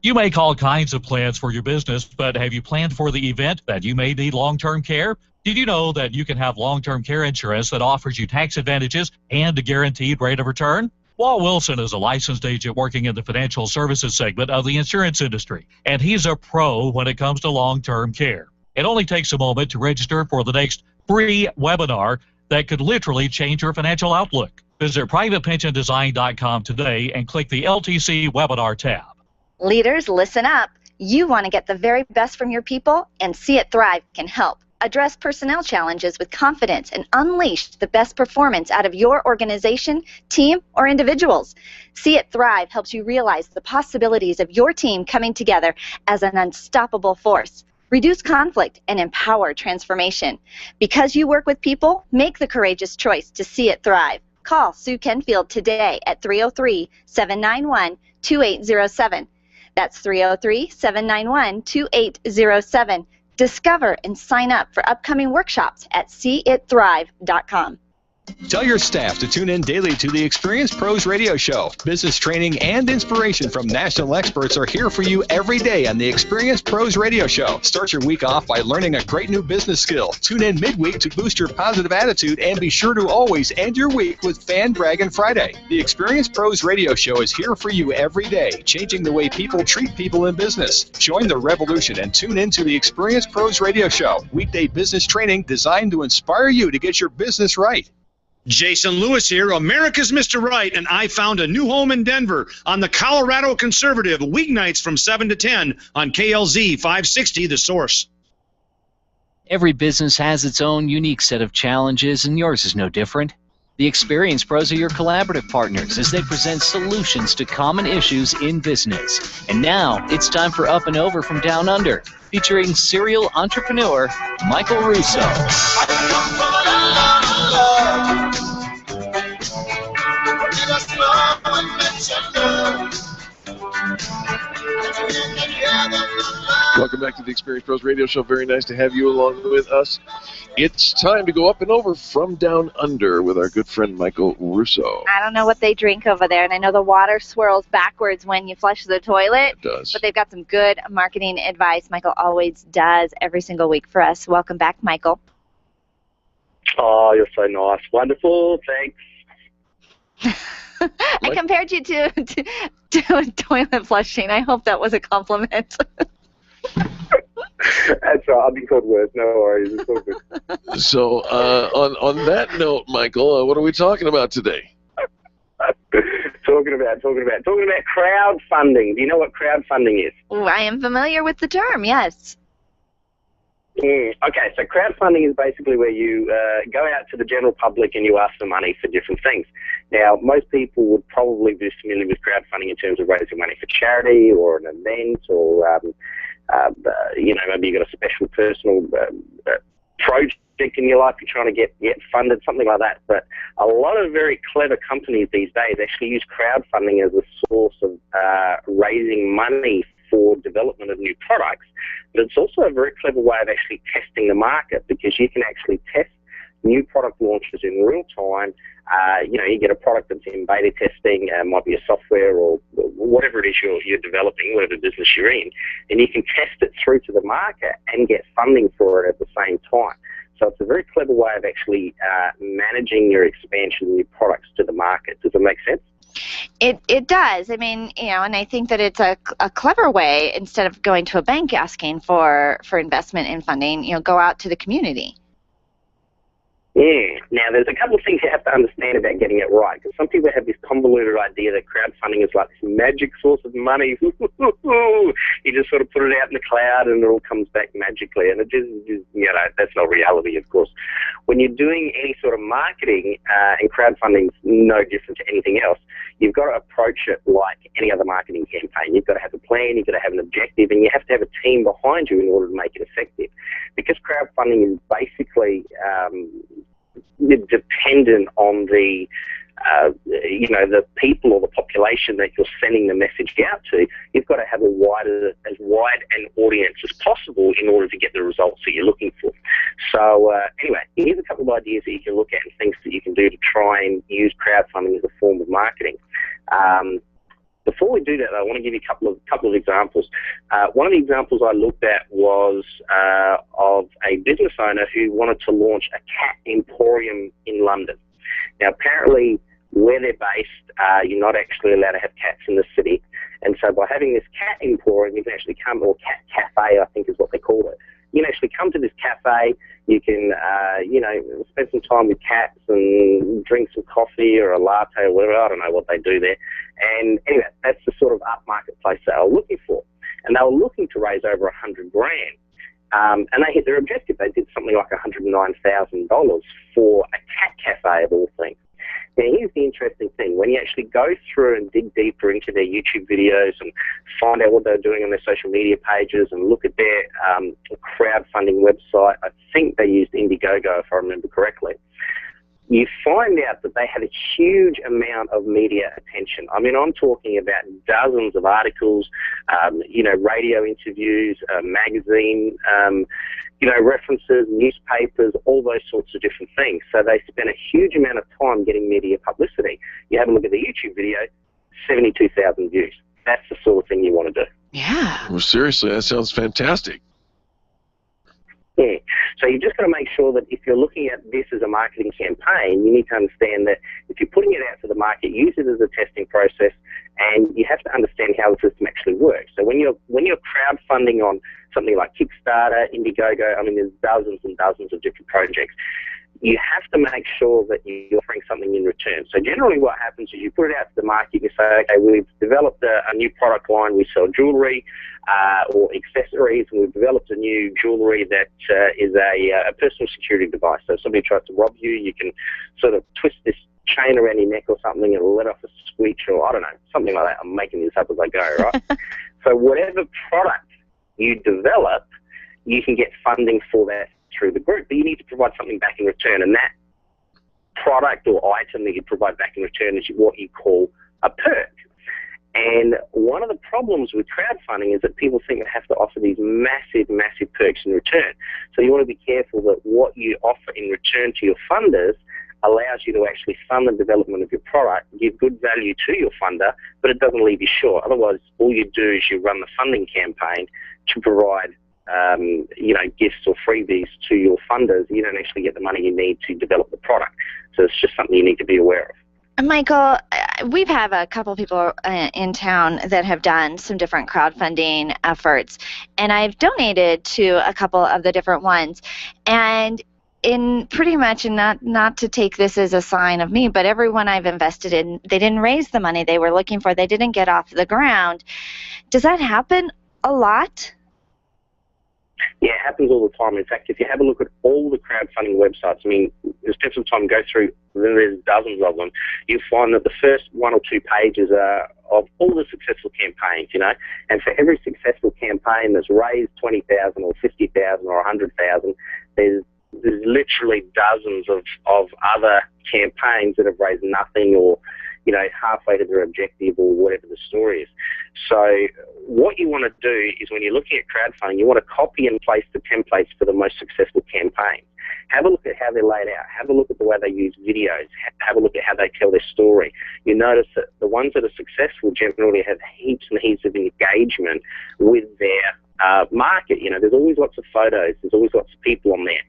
You make all kinds of plans for your business, but have you planned for the event that you may need long-term care? Did you know that you can have long-term care insurance that offers you tax advantages and a guaranteed rate of return? Walt Wilson is a licensed agent working in the financial services segment of the insurance industry, and he's a pro when it comes to long-term care. It only takes a moment to register for the next free webinar that could literally change your financial outlook. Visit privatepensiondesign.com today and click the LTC webinar tab. Leaders, listen up. You want to get the very best from your people, and See It Thrive can help. Address personnel challenges with confidence and unleash the best performance out of your organization, team, or individuals. See It Thrive helps you realize the possibilities of your team coming together as an unstoppable force. Reduce conflict and empower transformation. Because you work with people, make the courageous choice to see it thrive. Call Sue Kenfield today at 303-791-2807. That's 303-791-2807. Discover and sign up for upcoming workshops at seeitthrive.com. Tell your staff to tune in daily to the Experience Pros Radio Show. Business training and inspiration from national experts are here for you every day on the Experience Pros Radio Show. Start your week off by learning a great new business skill. Tune in midweek to boost your positive attitude, and be sure to always end your week with Fan Bragging Friday. The Experience Pros Radio Show is here for you every day, changing the way people treat people in business. Join the revolution and tune in to the Experience Pros Radio Show. Weekday business training designed to inspire you to get your business right. Jason Lewis here, America's Mr. Right, and I found a new home in Denver on the Colorado Conservative, weeknights from 7 to 10 on KLZ 560, The Source. Every business has its own unique set of challenges, and yours is no different. The Experience Pros are your collaborative partners as they present solutions to common issues in business. And now, it's time for Up and Over from Down Under, featuring serial entrepreneur Michael Russo. Welcome back to the Experience Pros Radio Show. Very nice to have you along with us. It's time to go up and over from Down Under with our good friend Michael Russo. I don't know what they drink over there, and I know the water swirls backwards when you flush the toilet. It does. But they've got some good marketing advice. Michael always does every single week for us. Welcome back, Michael. Oh, you're so nice. Wonderful. Thanks. I compared you to toilet flushing. I hope that was a compliment. That's right. I've been called worse. No worries. It's all good. So, on that note, Michael, what are we talking about today? Talking about crowdfunding. Do you know what crowdfunding is? I am familiar with the term, yes. Okay, so crowdfunding is basically where you go out to the general public and you ask for money for different things. Now, most people would probably be familiar with crowdfunding in terms of raising money for charity or an event, or maybe you've got a special personal project in your life you're trying to get funded, something like that. But a lot of very clever companies these days actually use crowdfunding as a source of raising money for development of new products. But it's also a very clever way of actually testing the market, because you can actually test new product launches in real time. You get a product that's in beta testing, might be a software or whatever it is you're developing, whatever business you're in, and you can test it through to the market and get funding for it at the same time. So it's a very clever way of actually managing your expansion of new products to the market. Does it make sense? It does. I mean, and I think that it's a clever way, instead of going to a bank asking for investment and funding, go out to the community. Yeah. Now, there's a couple of things you have to understand about getting it right, because some people have this convoluted idea that crowdfunding is like this magic source of money. You just sort of put it out in the cloud and it all comes back magically, and it just that's not reality, of course. When you're doing any sort of marketing, and crowdfunding is no different to anything else, you've got to approach it like any other marketing campaign. You've got to have a plan, you've got to have an objective, and you have to have a team behind you in order to make it effective. Because crowdfunding is basically dependent on the people or the population that you're sending the message out to. You've got to have as wide an audience as possible in order to get the results that you're looking for. So anyway, here's a couple of ideas that you can look at and things that you can do to try and use crowdfunding as a form of marketing. Before we do that, I want to give you a couple of examples. One of the examples I looked at was of a business owner who wanted to launch a cat emporium in London. Now, apparently, where they're based, you're not actually allowed to have cats in the city. And so by having this cat emporium, you can actually come, or cat cafe, I think is what they call it. You can actually come to this cafe, you can, spend some time with cats and drink some coffee or a latte or whatever. I don't know what they do there. And anyway, that's the sort of upmarket place they were looking for. And they were looking to raise over $100,000. And they hit their objective. They did something like $109,000 for a cat cafe of all things. Now, here's the interesting thing. When you actually go through and dig deeper into their YouTube videos and find out what they're doing on their social media pages and look at their crowdfunding website, I think they used Indiegogo, if I remember correctly, you find out that they had a huge amount of media attention. I mean, I'm talking about dozens of articles, radio interviews, magazine, references, newspapers, all those sorts of different things. So they spent a huge amount of time getting media publicity. You have a look at the YouTube video, 72,000 views. That's the sort of thing you want to do. Yeah. Well, seriously, that sounds fantastic. Yeah. So you've just got to make sure that if you're looking at this as a marketing campaign, you need to understand that if you're putting it out to the market, use it as a testing process, and you have to understand how the system actually works. So when you're crowdfunding on something like Kickstarter, Indiegogo, I mean, there's dozens and dozens of different projects. You have to make sure that you're offering something in return. So generally what happens is you put it out to the market, you say, okay, we've developed a new product line, we sell jewelry or accessories, and we've developed a new jewelry that is a personal security device. So if somebody tries to rob you, you can sort of twist this chain around your neck or something and it'll let off a squeak, or I don't know, something like that. I'm making this up as I go, right? So whatever product you develop, you can get funding for that through the group, but you need to provide something back in return, and that product or item that you provide back in return is what you call a perk. And one of the problems with crowdfunding is that people think they have to offer these massive, massive perks in return. So you want to be careful that what you offer in return to your funders allows you to actually fund the development of your product, give good value to your funder, but it doesn't leave you short. Otherwise, all you do is you run the funding campaign to provide gifts or freebies to your funders. You don't actually get the money you need to develop the product. So it's just something you need to be aware of. Michael, we've had a couple people in town that have done some different crowdfunding efforts, and I've donated to a couple of the different ones. And in pretty much, and not to take this as a sign of me, but everyone I've invested in, they didn't raise the money they were looking for. They didn't get off the ground. Does that happen a lot? Yeah, it happens all the time. In fact, if you have a look at all the crowdfunding websites, I mean, spend some time, go through, there's dozens of them, you'll find that the first one or two pages are of all the successful campaigns, you know, and for every successful campaign that's raised 20,000 or 50,000 or 100,000, there's literally dozens of other campaigns that have raised nothing or, you know, halfway to their objective or whatever the story is. So what you want to do is when you're looking at crowdfunding, you want to copy and place the templates for the most successful campaigns. Have a look at how they're laid out. Have a look at the way they use videos. Have a look at how they tell their story. You notice that the ones that are successful generally have heaps and heaps of engagement with their market. You know, there's always lots of photos. There's always lots of people on there.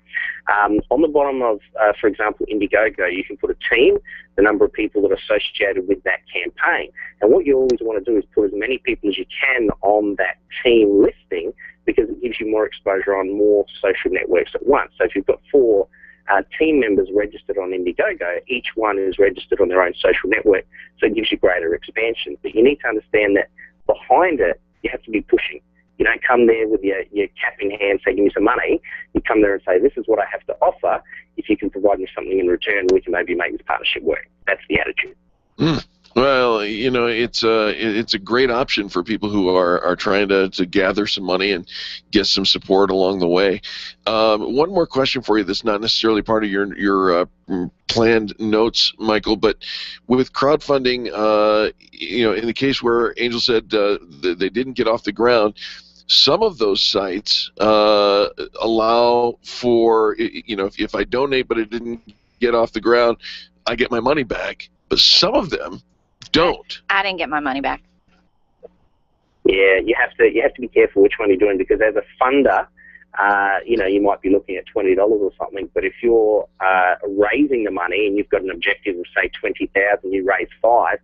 On the bottom of, for example, Indiegogo, you can put a team, the number of people that are associated with that campaign. And what you always want to do is put as many people as you can on that team listing, because it gives you more exposure on more social networks at once. So if you've got 4 team members registered on Indiegogo, each one is registered on their own social network, so it gives you greater expansion. But you need to understand that behind it, you have to be pushing. You don't come there with your cap in hand, say, give me some money. You come there and say, this is what I have to offer. If you can provide me something in return, we can maybe make this partnership work. That's the attitude. Well, you know, it's a great option for people who are trying to gather some money and get some support along the way. One more question for you that's not necessarily part of your planned notes, Michael, but with crowdfunding, you know, in the case where Angel said they didn't get off the ground, some of those sites allow for, you know, if I donate but it didn't get off the ground, I get my money back. But some of them don't. I didn't get my money back. Yeah, you have to be careful which one you're doing, because as a funder, you know, you might be looking at $20 or something. But if you're raising the money and you've got an objective of say 20,000, you raise 5,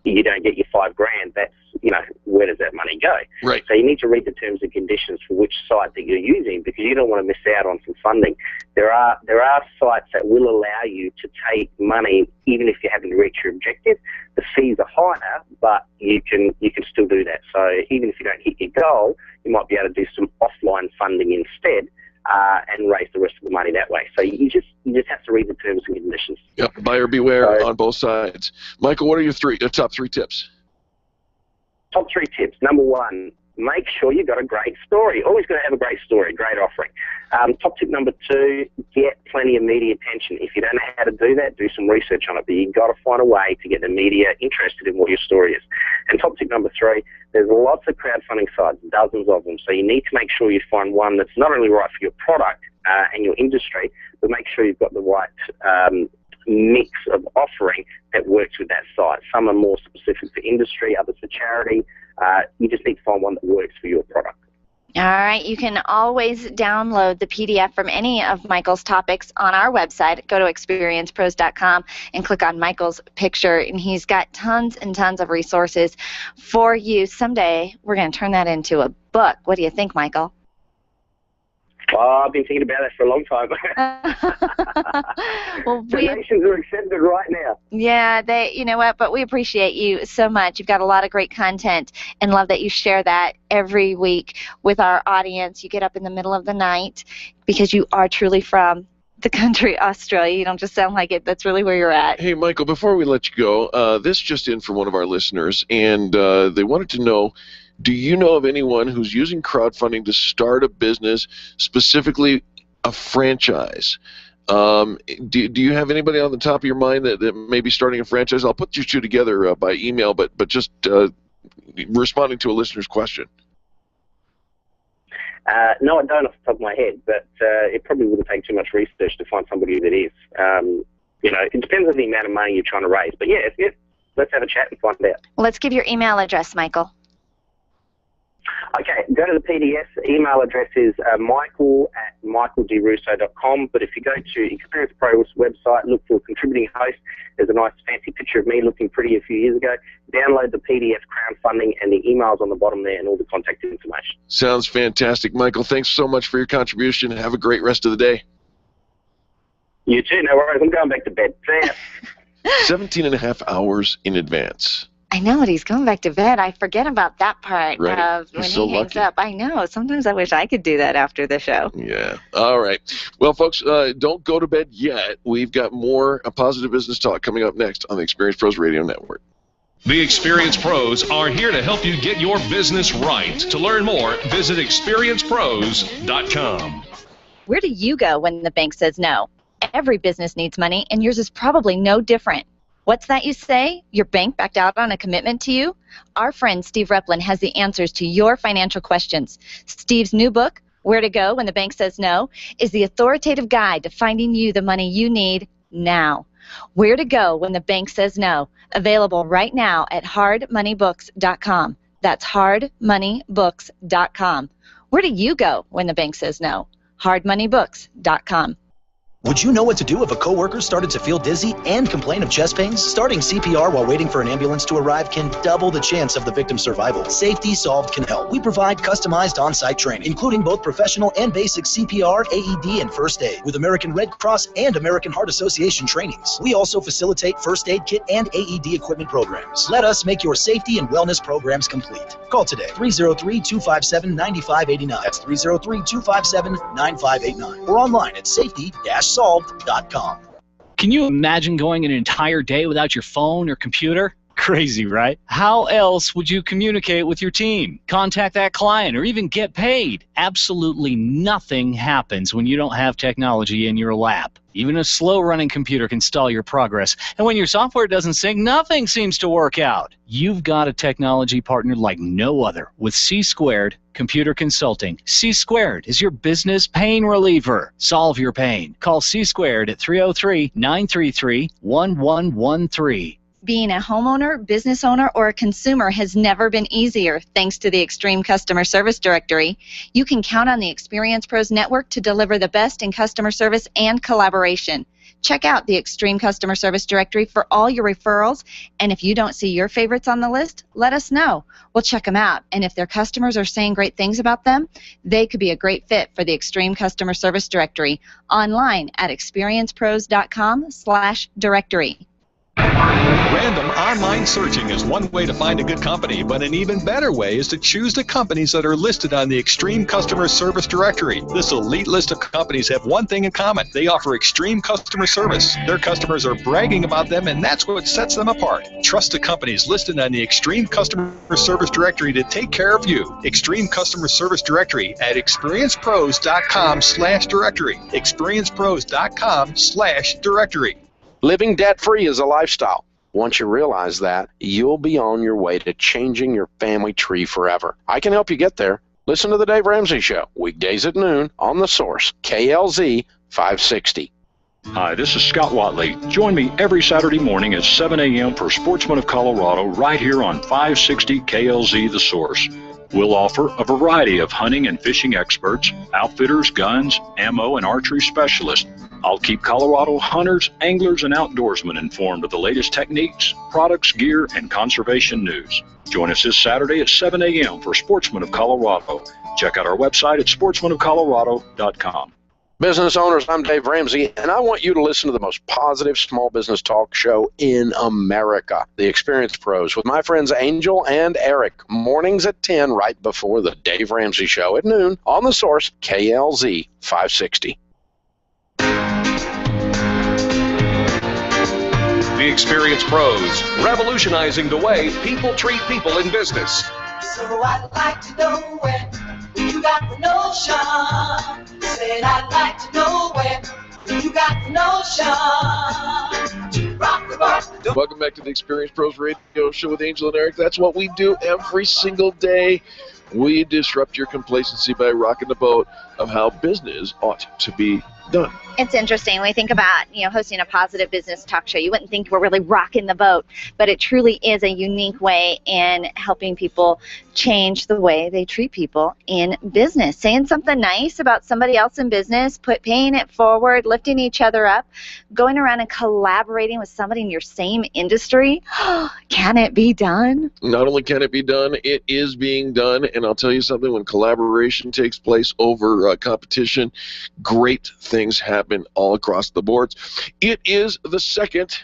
you don't get your $5,000. That's, you know, where does that money go? Right. So you need to read the terms and conditions for which site that you're using, because you don't want to miss out on some funding. There are sites that will allow you to take money even if you haven't reached your objective. The fees are higher, but you can still do that. So even if you don't hit your goal, you might be able to do some offline funding instead, and raise the rest of the money that way. So you just have to read the terms and conditions. Yep, buyer beware on both sides. Michael, what are your top 3 tips? Top 3 tips. Number 1, make sure you've got a great story. Always got to have a great story, great offering. Top tip number 2, get plenty of media attention. If you don't know how to do that, do some research on it. But you've got to find a way to get the media interested in what your story is. And top tip number 3, there's lots of crowdfunding sites, dozens of them. So you need to make sure you find one that's not only right for your product and your industry, but make sure you've got the right mix of offering that works with that site. Some are more specific for industry, others for charity. You just need to find one that works for your product. All right, you can always download the PDF from any of Michael's topics on our website. Go to experiencepros.com and click on Michael's picture, and he's got tons and tons of resources for you. Someday we're going to turn that into a book. What do you think, Michael? Oh, I've been thinking about that for a long time. Well, donations are accepted right now. Yeah, you know what, but we appreciate you so much. You've got a lot of great content, and love that you share that every week with our audience. You get up in the middle of the night because you are truly from the country Australia. You don't just sound like it. That's really where you're at. Hey, Michael, before we let you go, this just in from one of our listeners, and they wanted to know, do you know of anyone who's using crowdfunding to start a business, specifically a franchise? Do you have anybody on the top of your mind that may be starting a franchise? I'll put you 2 together by email, but just responding to a listener's question. No, I don't off the top of my head, but it probably wouldn't take too much research to find somebody that is. You know, it depends on the amount of money you're trying to raise. But yeah, let's have a chat and find out. Let's give your email address, Michael. Okay, go to the PDF. Email address is michael@michaeldrusso.com. But if you go to Experience Pro's website, look for contributing host. There's a nice fancy picture of me looking pretty a few years ago. Download the PDF crowdfunding and the emails on the bottom there and all the contact information. Sounds fantastic, Michael. Thanks so much for your contribution. Have a great rest of the day. You too. No worries. I'm going back to bed. See ya. 17 and a half hours in advance. I know it. He's going back to bed. I forget about that part Right. of He's when so he hangs lucky. up. I know. Sometimes I wish I could do that after the show. Yeah. All right. Well, folks, don't go to bed yet. We've got more positive business talk coming up next on the Experience Pros Radio Network. The Experience Pros are here to help you get your business right. To learn more, visit experiencepros.com. Where do you go when the bank says no? Every business needs money, and yours is probably no different. What's that you say? Your bank backed out on a commitment to you? Our friend Steve Replin has the answers to your financial questions. Steve's new book, Where to Go When the Bank Says No, is the authoritative guide to finding you the money you need now. Where to Go When the Bank Says No, available right now at hardmoneybooks.com. That's hardmoneybooks.com. Where do you go when the bank says no? hardmoneybooks.com. Would you know what to do if a coworker started to feel dizzy and complain of chest pains? Starting CPR while waiting for an ambulance to arrive can double the chance of the victim's survival. Safety Solved can help. We provide customized on-site training, including both professional and basic CPR, AED, and first aid, with American Red Cross and American Heart Association trainings. We also facilitate first aid kit and AED equipment programs. Let us make your safety and wellness programs complete. Call today, 303-257-9589. That's 303-257-9589. Or online at safety-solved.com. Can you imagine going an entire day without your phone or computer? Crazy, right? How else would you communicate with your team, contact that client, or even get paid? Absolutely nothing happens when you don't have technology in your lap. Even a slow-running computer can stall your progress. And when your software doesn't sync, nothing seems to work out. You've got a technology partner like no other with C-Squared Computer Consulting. C-Squared is your business pain reliever. Solve your pain. Call C-Squared at 303-933-1113. Being a homeowner, business owner, or a consumer has never been easier thanks to the Extreme Customer Service Directory. You can count on the Experience Pros Network to deliver the best in customer service and collaboration. Check out the Extreme Customer Service Directory for all your referrals, and if you don't see your favorites on the list, let us know. We'll check them out, and if their customers are saying great things about them, they could be a great fit for the Extreme Customer Service Directory. Online at experiencepros.com/directory. Random online searching is one way to find a good company, but an even better way is to choose the companies that are listed on the Extreme Customer Service Directory. This elite list of companies have one thing in common. They offer extreme customer service. Their customers are bragging about them, and that's what sets them apart. Trust the companies listed on the Extreme Customer Service Directory to take care of you. Extreme Customer Service Directory at experiencepros.com/directory. experiencepros.com/directory. Living debt-free is a lifestyle. Once you realize that, you'll be on your way to changing your family tree forever. I can help you get there. Listen to The Dave Ramsey Show, weekdays at noon on The Source, KLZ 560. Hi, this is Scott Watley. Join me every Saturday morning at 7 a.m. for Sportsman of Colorado right here on 560 KLZ The Source. We'll offer a variety of hunting and fishing experts, outfitters, guns, ammo, and archery specialists. I'll keep Colorado hunters, anglers, and outdoorsmen informed of the latest techniques, products, gear, and conservation news. Join us this Saturday at 7 a.m. for Sportsman of Colorado. Check out our website at sportsmanofcolorado.com. Business owners, I'm Dave Ramsey, and I want you to listen to the most positive small business talk show in America, The Experience Pros, with my friends Angel and Eric, mornings at 10 right before The Dave Ramsey Show at noon on The Source, KLZ 560. The Experience Pros, revolutionizing the way people treat people in business. So I'd like to know where you got the notion. Said I'd like to know where you got the notion. Rock the boat. Welcome back to the Experience Pros Radio Show with Angel and Eric. That's what we do every single day. We disrupt your complacency by rocking the boat of how business ought to be Done. It's interesting. We think about, hosting a positive business talk show. You wouldn't think we're really rocking the boat, but it truly is a unique way in helping people change the way they treat people in business. Saying something nice about somebody else in business, paying it forward, lifting each other up, going around and collaborating with somebody in your same industry. Can it be done? Not only can it be done, it is being done. And I'll tell you something, when collaboration takes place over competition, great things happen all across the boards. It is the second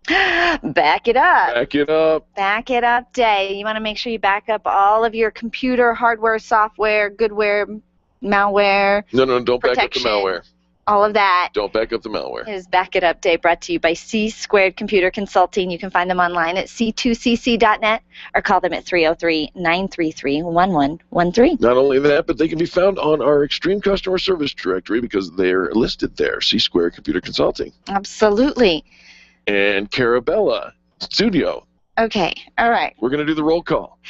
Back it up. Back it up. Back it up day. You want to make sure you back up all of your computer, hardware, software, goodware, malware. No, don't protection, back up the malware. All of that. Don't back up the malware. It is Back It Up Day, brought to you by C2 Computer Consulting. You can find them online at c2cc.net or call them at 303-933-1113. Not only that, but they can be found on our Extreme Customer Service Directory because they're listed there, C2 Computer Consulting. Absolutely. And Carabella Studio. Okay, all right. We're going to do the roll call.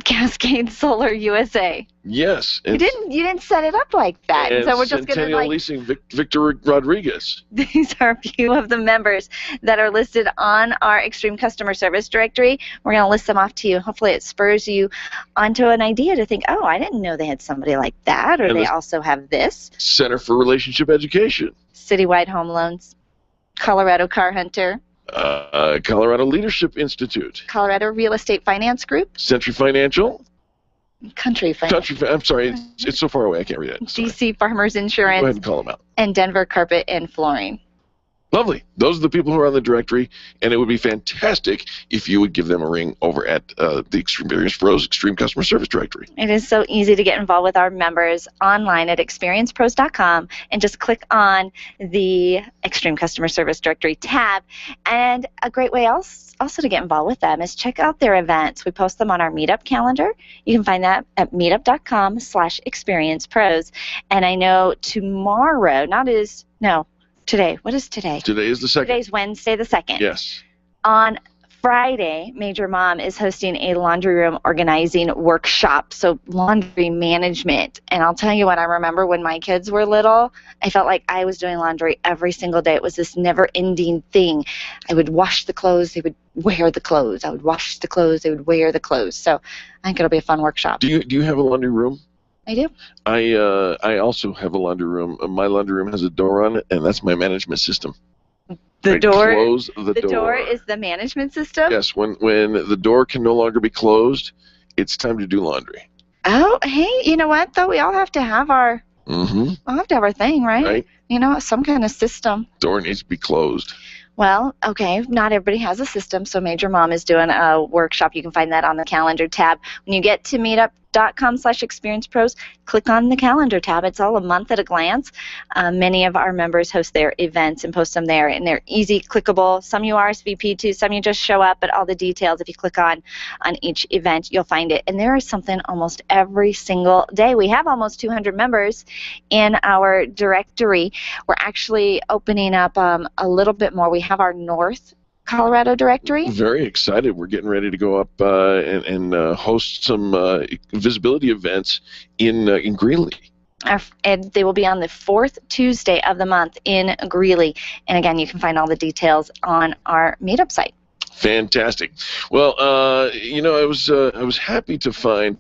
Cascade Solar USA. Yes. You didn't set it up like that. And so we're just going Centennial to Leasing, Victor Rodriguez. These are a few of the members that are listed on our Extreme Customer Service Directory. We're going to list them off to you. Hopefully it spurs you onto an idea to think, oh, I didn't know they had somebody like that, or they also have this. Center for Relationship Education. Citywide Home Loans. Colorado Car Hunter. Colorado Leadership Institute. Colorado Real Estate Finance Group. Century Financial. Country Finance. I'm sorry, it's so far away I can't read it. DC Farmers Insurance. Go ahead and call them out. And Denver Carpet and Flooring. Lovely. Those are the people who are on the directory, and it would be fantastic if you would give them a ring over at the Extreme Business Pros Extreme Customer Service Directory. It is so easy to get involved with our members online at experiencepros.com and just click on the Extreme Customer Service Directory tab. And a great way also to get involved with them is check out their events. We post them on our Meetup calendar. You can find that at meetup.com/experiencepros. And I know tomorrow, today. What is today? Today is the 2nd. Today's Wednesday the 2nd. Yes. On Friday, Major Mom is hosting a laundry room organizing workshop, so laundry management. And I'll tell you what, I remember when my kids were little, I felt like I was doing laundry every single day. It was this never-ending thing. I would wash the clothes, they would wear the clothes. I would wash the clothes, they would wear the clothes. So I think it'll be a fun workshop. Do you have a laundry room? I do. I also have a laundry room. My laundry room has a door on it, and that's my management system. The door. Close the door. The door is the management system. Yes. When the door can no longer be closed, it's time to do laundry. Oh, hey, you know what though? We all have to have our. Mm-hmm. All have to have our thing, right? Right. Some kind of system. Door needs to be closed. Well, okay, not everybody has a system, so Major Mom is doing a workshop. You can find that on the calendar tab. When you get to meetup.com/experiencepros, click on the calendar tab. It's all a month at a glance. Many of our members host their events and post them there, and they're easy, clickable. Some you RSVP to, some you just show up, but all the details, if you click on each event, you'll find it. And there is something almost every single day. We have almost 200 members in our directory. We're actually opening up a little bit more. We have our North Colorado directory. Very excited. We're getting ready to go up and host some visibility events in Greeley. And they will be on the 4th Tuesday of the month in Greeley. And again, you can find all the details on our Meetup site. Fantastic. Well, I was happy to find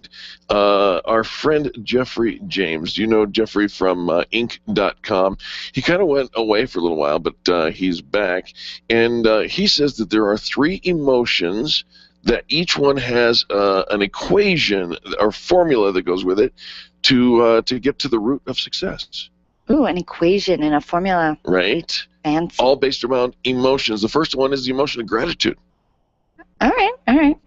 our friend Jeffrey James. You know Jeffrey from Inc.com. He kind of went away for a little while, but he's back. And he says that there are 3 emotions that each one has an equation or formula that goes with it to get to the root of success. Ooh, an equation and a formula. Right. Fancy. All based around emotions. The first one is the emotion of gratitude. All right.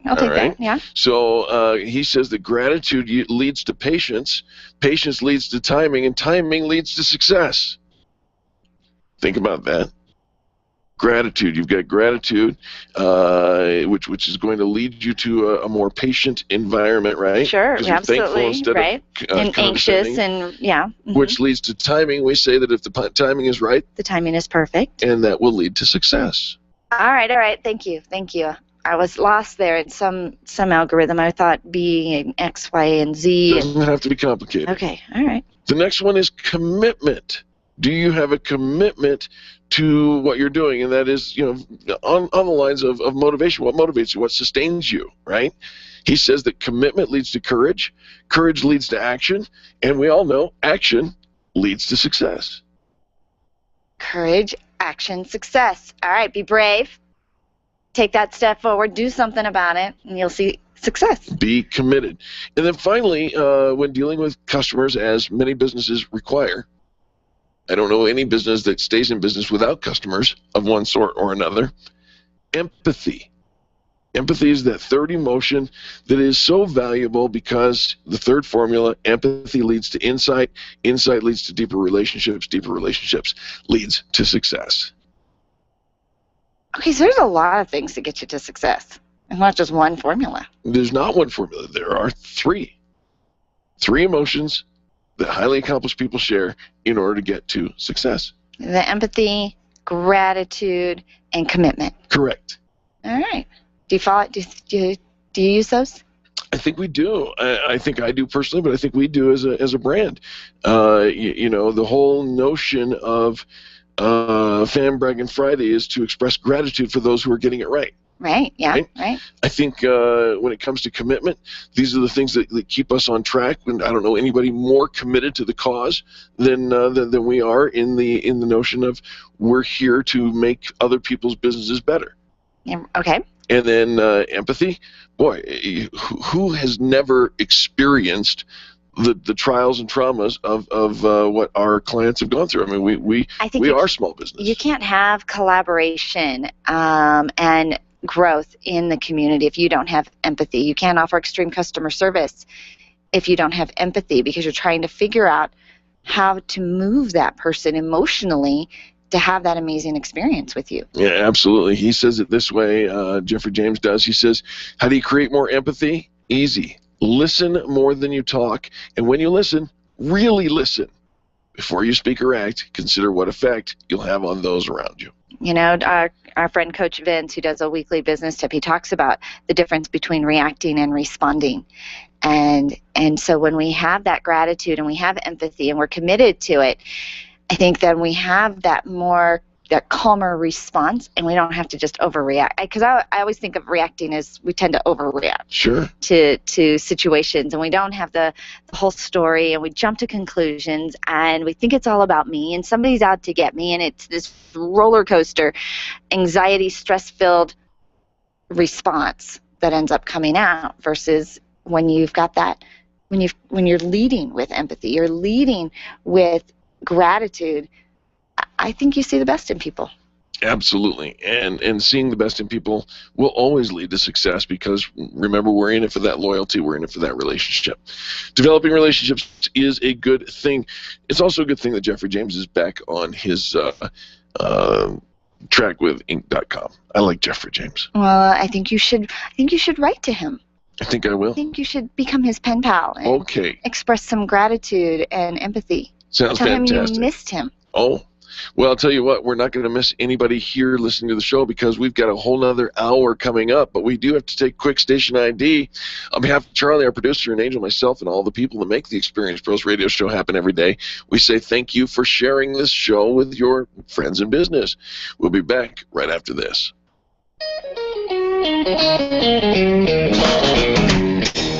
I'll take that, yeah. So he says that gratitude leads to patience, patience leads to timing, and timing leads to success. Think about that. Gratitude. You've got gratitude, which is going to lead you to a more patient environment, right? Sure, absolutely, right. And anxious, and yeah. Mm-hmm. Which leads to timing. We say that if the timing is right, the timing is perfect, and that will lead to success. All right. Thank you. I was lost there in some algorithm. I thought B and X, Y, and Z. Doesn't have to be complicated. Okay, all right. The next one is commitment. Do you have a commitment to what you're doing? And that is, on the lines of motivation. What motivates you? What sustains you, right? He says that commitment leads to courage. Courage leads to action. And we all know action leads to success. Courage, action, success. All right, be brave. Take that step forward. Do something about it, and you'll see success. Be committed. And then finally, when dealing with customers, as many businesses require, I don't know any business that stays in business without customers of one sort or another. Empathy. Empathy is that third emotion that is so valuable because the third formula, empathy leads to insight. Insight leads to deeper relationships. Deeper relationships leads to success. Okay, so there's a lot of things to get you to success. It's not just one formula. There's not one formula. There are three. Three emotions that highly accomplished people share in order to get to success. The empathy, gratitude, and commitment. Correct. All right. Do you follow? Do you use those? I think we do. I think I do personally, but I think we do as a brand. The whole notion of Fan Bragging Friday is to express gratitude for those who are getting it right. Right, yeah, right. I think when it comes to commitment, these are the things that keep us on track. And I don't know anybody more committed to the cause than we are in the notion of we're here to make other people's businesses better. Yeah, okay. And then empathy. Boy, who has never experienced the trials and traumas of what our clients have gone through? I mean, we are small business. You can't have collaboration and growth in the community if you don't have empathy. You can't offer extreme customer service if you don't have empathy, because you're trying to figure out how to move that person emotionally to have that amazing experience with you. Yeah, absolutely. He says it this way, Jeffrey James does. He says, how do you create more empathy? Easy. Listen more than you talk. And when you listen, really listen. Before you speak or act, consider what effect you'll have on those around you. You know, our friend Coach Vince, who does a weekly business tip, he talks about the difference between reacting and responding. And so when we have that gratitude and we have empathy and we're committed to it, I think then we have that calmer response, and we don't have to just overreact. Because I always think of reacting as we tend to overreact to situations, and we don't have the whole story, and we jump to conclusions, and we think it's all about me, and somebody's out to get me, and it's this roller coaster, anxiety, stress-filled response that ends up coming out. Versus when you've got that, when you're leading with empathy, you're leading with gratitude, I think you see the best in people. Absolutely. And seeing the best in people will always lead to success, because remember, we're in it for that loyalty. We're in it for that relationship. Developing relationships is a good thing. It's also a good thing that Jeffrey James is back on his track with Inc.com. I like Jeffrey James. Well, I think you should write to him. I think I will. I think you should become his pen pal and express some gratitude and empathy. Sounds Tell fantastic. him you missed him. Oh, well, I'll tell you what, we're not going to miss anybody here listening to the show, because we've got a whole other hour coming up, but we do have to take quick station ID. On behalf of Charlie, our producer, and Angel, myself, and all the people that make the Experience Pros radio show happen every day, we say thank you for sharing this show with your friends in business. We'll be back right after this.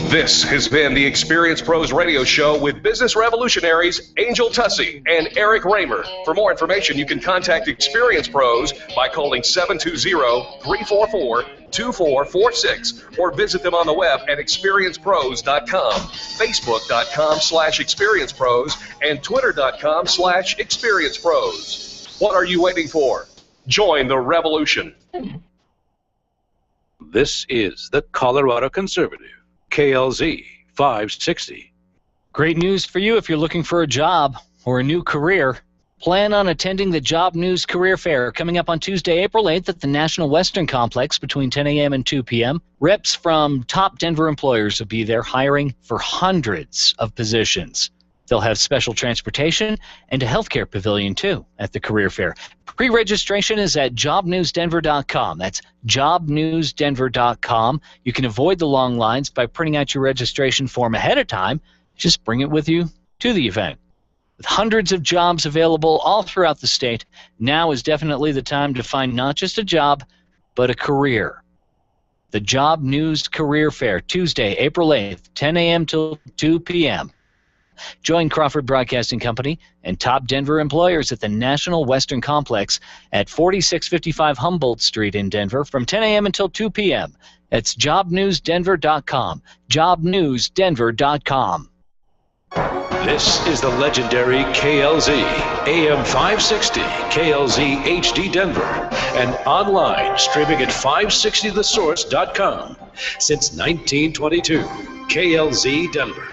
This has been the Experience Pros radio show with business revolutionaries Angel Tussey and Eric Raymer. For more information, you can contact Experience Pros by calling 720-344-2446 or visit them on the web at experiencepros.com, facebook.com/experiencepros, and twitter.com/experiencepros. What are you waiting for? Join the revolution. This is the Colorado Conservative, KLZ 560. Great news for you if you're looking for a job or a new career. Plan on attending the Job News Career Fair coming up on Tuesday, April 8th at the National Western Complex between 10 a.m. and 2 p.m. Reps from top Denver employers will be there hiring for hundreds of positions. They'll have special transportation and a healthcare pavilion, too, at the career fair. Pre-registration is at jobnewsdenver.com. That's jobnewsdenver.com. You can avoid the long lines by printing out your registration form ahead of time. Just bring it with you to the event. With hundreds of jobs available all throughout the state, now is definitely the time to find not just a job, but a career. The Job News Career Fair, Tuesday, April 8th, 10 a.m. till 2 p.m. Join Crawford Broadcasting Company and top Denver employers at the National Western Complex at 4655 Humboldt Street in Denver from 10 a.m. until 2 p.m. That's jobnewsdenver.com. jobnewsdenver.com. This is the legendary KLZ, AM 560, KLZ HD Denver, and online streaming at 560thesource.com. Since 1922, KLZ Denver.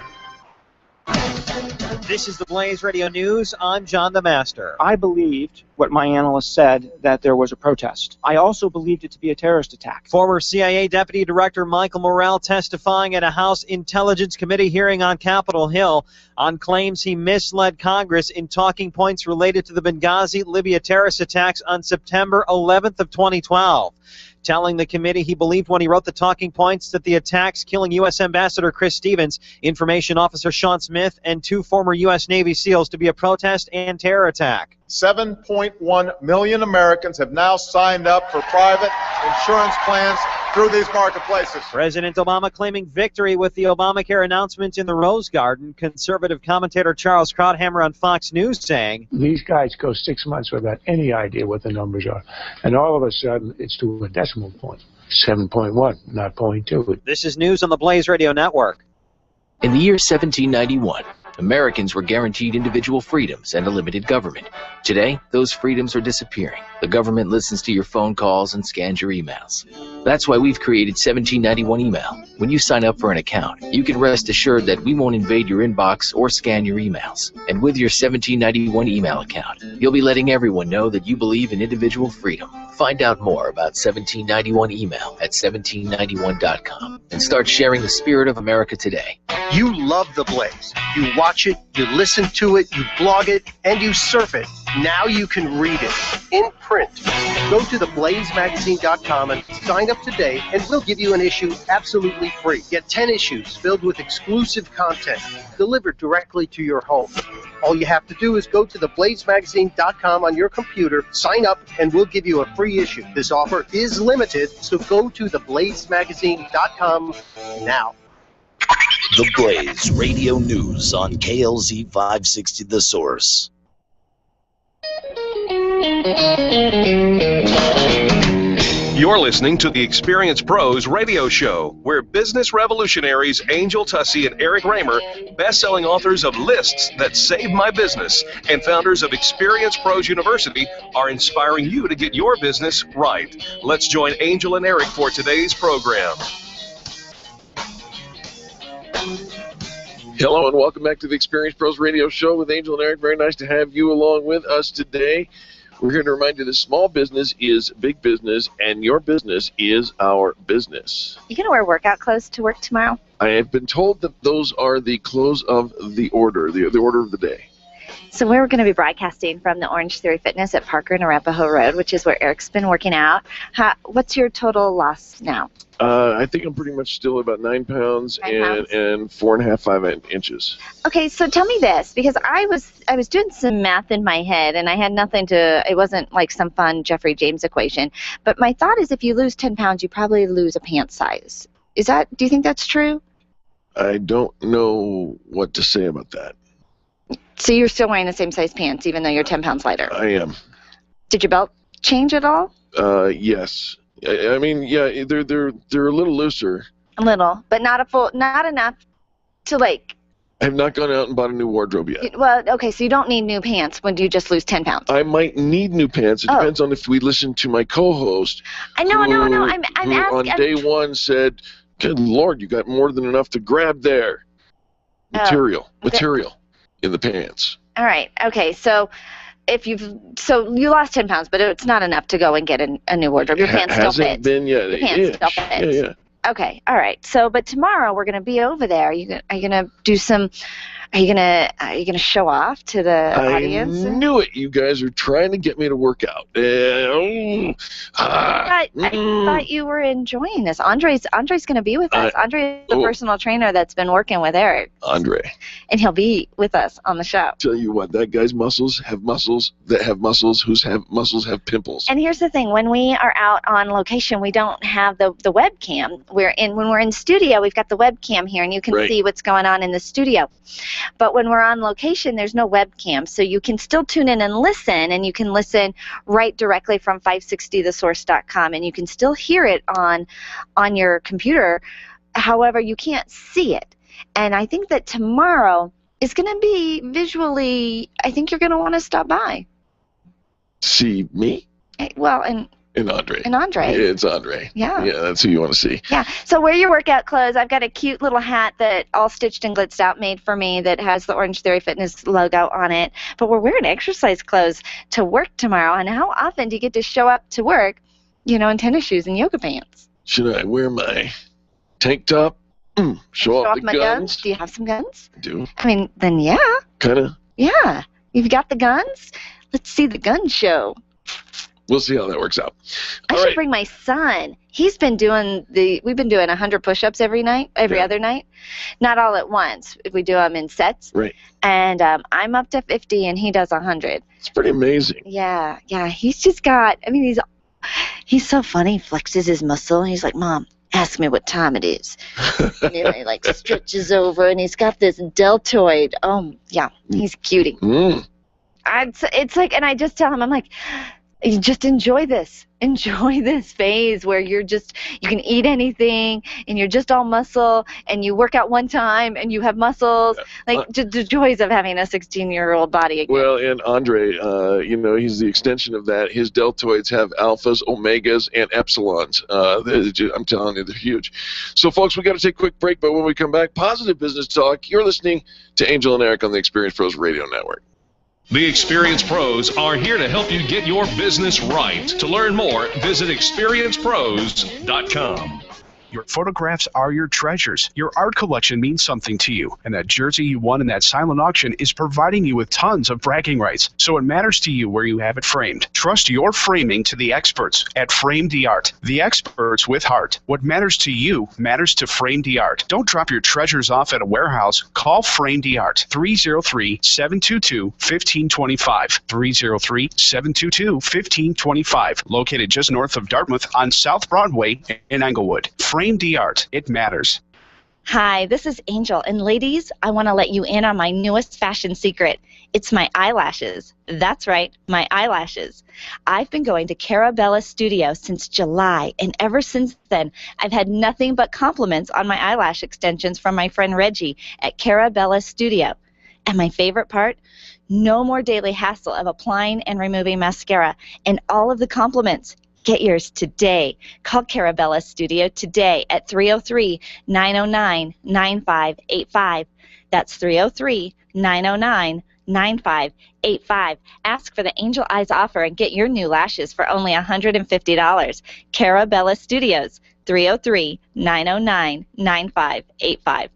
This is the Blaze Radio News. I'm John the Master. I believed what my analyst said, that there was a protest. I also believed it to be a terrorist attack. Former CIA Deputy Director Michael Morrell testifying at a House Intelligence Committee hearing on Capitol Hill on claims he misled Congress in talking points related to the Benghazi, Libya terrorist attacks on September 11th of 2012. Telling the committee he believed when he wrote the talking points that the attacks killing U.S. Ambassador Chris Stevens, Information Officer Sean Smith, and 2 former U.S. Navy SEALs to be a protest and terror attack. 7.1 million Americans have now signed up for private insurance plans through these marketplaces. President Obama claiming victory with the Obamacare announcement in the Rose Garden. Conservative commentator Charles Krauthammer on Fox News saying, these guys go 6 months without any idea what the numbers are. And all of a sudden, it's to a decimal point. 7.1, not 0.2. This is news on the Blaze Radio Network. In the year 1791, Americans were guaranteed individual freedoms and a limited government. Today, those freedoms are disappearing. The government listens to your phone calls and scans your emails. That's why we've created 1791 Email. When you sign up for an account, you can rest assured that we won't invade your inbox or scan your emails. And with your 1791 Email account, you'll be letting everyone know that you believe in individual freedom. Find out more about 1791 Email at 1791.com and start sharing the spirit of America today. You love The Blaze. You watch it, you listen to it, you blog it, and you surf it. Now you can read it in print. Go to theblazemagazine.com and sign up today, and we'll give you an issue absolutely free. Get 10 issues filled with exclusive content delivered directly to your home. All you have to do is go to theblazemagazine.com on your computer, sign up, and we'll give you a free issue. This offer is limited, so go to theblazemagazine.com now. The Blaze Radio News on KLZ 560 The Source. You're listening to the Experience Pros radio show, where business revolutionaries Angel Tussey and Eric Raymer, best-selling authors of Lists That Saved My Business, and founders of Experience Pros University, are inspiring you to get your business right. Let's join Angel and Eric for today's program. Hello and welcome back to the Experience Pros Radio Show with Angel and Eric. Very nice to have you along with us today. We're here to remind you that small business is big business, and your business is our business. You gonna wear workout clothes to work tomorrow? I have been told that those are the close of the order, the order of the day. So we're going to be broadcasting from the Orange Theory Fitness at Parker and Arapahoe Road, which is where Eric's been working out. What's your total loss now? I think I'm pretty much still about 9 pounds and 4.5, 5 inches. Okay, so tell me this, because I was doing some math in my head, and I had nothing to, it wasn't like some fun Jeffrey James equation, but my thought is if you lose 10 pounds, you probably lose a pant size. Do you think that's true? I don't know what to say about that. So you're still wearing the same size pants, even though you're 10 pounds lighter? I am. Did your belt change at all? Yes. I mean, yeah, they're a little looser. A little, but not enough to like. I have not gone out and bought a new wardrobe yet. Well, okay, so you don't need new pants when you just lose 10 pounds. I might need new pants. It depends on if we listen to my co-host. I know. I'm asking. On day one said, "Good Lord, you got more than enough to grab there." Material in the pants. All right. Okay. So you lost 10 pounds, but it's not enough to go and get a new wardrobe. Your pants still fit. Hasn't been yet. Your pants still fit. Yeah. Okay. All right. So, but tomorrow we're going to be over there. Are you going to do some Are you gonna show off to the audience? I knew it. You guys are trying to get me to work out. I thought you were enjoying this. Andre's going to be with us. Andre is the personal trainer that's been working with Eric. Andre. And he'll be with us on the show. Tell you what, that guy's muscles have muscles that have muscles whose muscles have pimples. And here's the thing: when we are out on location, we don't have the webcam. When we're in studio, we've got the webcam here, and you can see what's going on in the studio. But when we're on location, there's no webcam, so you can still tune in and listen, and you can listen right directly from 560thesource.com, and you can still hear it on your computer. However, you can't see it. And I think that tomorrow is going to be visually, I think you're going to want to stop by. See me? Well, and Andre. And Andre. Yeah, it's Andre. Yeah. Yeah, that's who you want to see. Yeah. So wear your workout clothes. I've got a cute little hat that all stitched and glitzed out made for me that has the Orange Theory Fitness logo on it. But we're wearing exercise clothes to work tomorrow. And how often do you get to show up to work, in tennis shoes and yoga pants? Should I wear my tank top? Show off the my guns? Do you have some guns? I do. I mean, then yeah. Kind of. Yeah. You've got the guns? Let's see the gun show. We'll see how that works out. I should bring my son. We've been doing 100 push-ups every other night. Not all at once. We do them in sets. Right. And I'm up to 50 and he does 100. It's pretty amazing. Yeah. He's just got, he's so funny. He flexes his muscle and he's like, Mom, ask me what time it is. And he stretches over and he's got this deltoid. Oh, yeah. He's a cutie. It's like, and I just tell him, I'm like, you just enjoy this phase where you can eat anything and you're just all muscle and you work out one time and you have muscles, just the joys of having a 16-year-old body again. Well, and Andre, he's the extension of that. His deltoids have alphas, omegas, and epsilons. I'm telling you, they're huge. So, folks, we got to take a quick break, but when we come back, positive business talk. You're listening to Angel and Eric on the Experience Pros Radio Network. The Experience Pros are here to help you get your business right. To learn more, visit experiencepros.com. Your photographs are your treasures. Your art collection means something to you, and that jersey you won in that silent auction is providing you with tons of bragging rights, so it matters to you where you have it framed. Trust your framing to the experts at Frame the Art, the experts with heart. What matters to you matters to Frame the Art. Don't drop your treasures off at a warehouse. Call Frame the Art, 303-722-1525, 303-722-1525, located just north of Dartmouth on South Broadway in Englewood. Frame the Art. It matters. Hi, this is Angel, and ladies, I want to let you in on my newest fashion secret. It's my eyelashes. That's right, my eyelashes. I've been going to Carabella Studio since July, and ever since then, I've had nothing but compliments on my eyelash extensions from my friend Reggie at Carabella Studio. And my favorite part? No more daily hassle of applying and removing mascara, and all of the compliments. Get yours today. Call Carabella Studio today at 303-909-9585. That's 303-909-9585. Ask for the Angel Eyes offer and get your new lashes for only $150. Carabella Studios, 303-909-9585.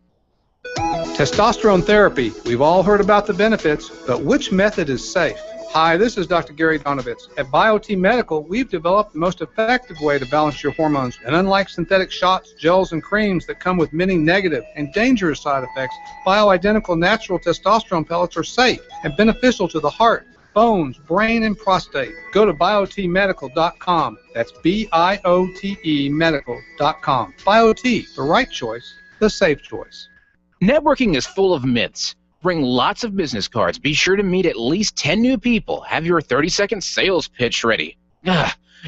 Testosterone therapy. We've all heard about the benefits, but which method is safe? Hi, this is Dr. Gary Donovitz. At BioT Medical, we've developed the most effective way to balance your hormones. And unlike synthetic shots, gels, and creams that come with many negative and dangerous side effects, bioidentical natural testosterone pellets are safe and beneficial to the heart, bones, brain, and prostate. Go to biotmedical.com. That's BIOTE medical.com. BioT, the right choice, the safe choice. Networking is full of myths. Bring lots of business cards. Be sure to meet at least 10 new people. Have your 30-second sales pitch ready.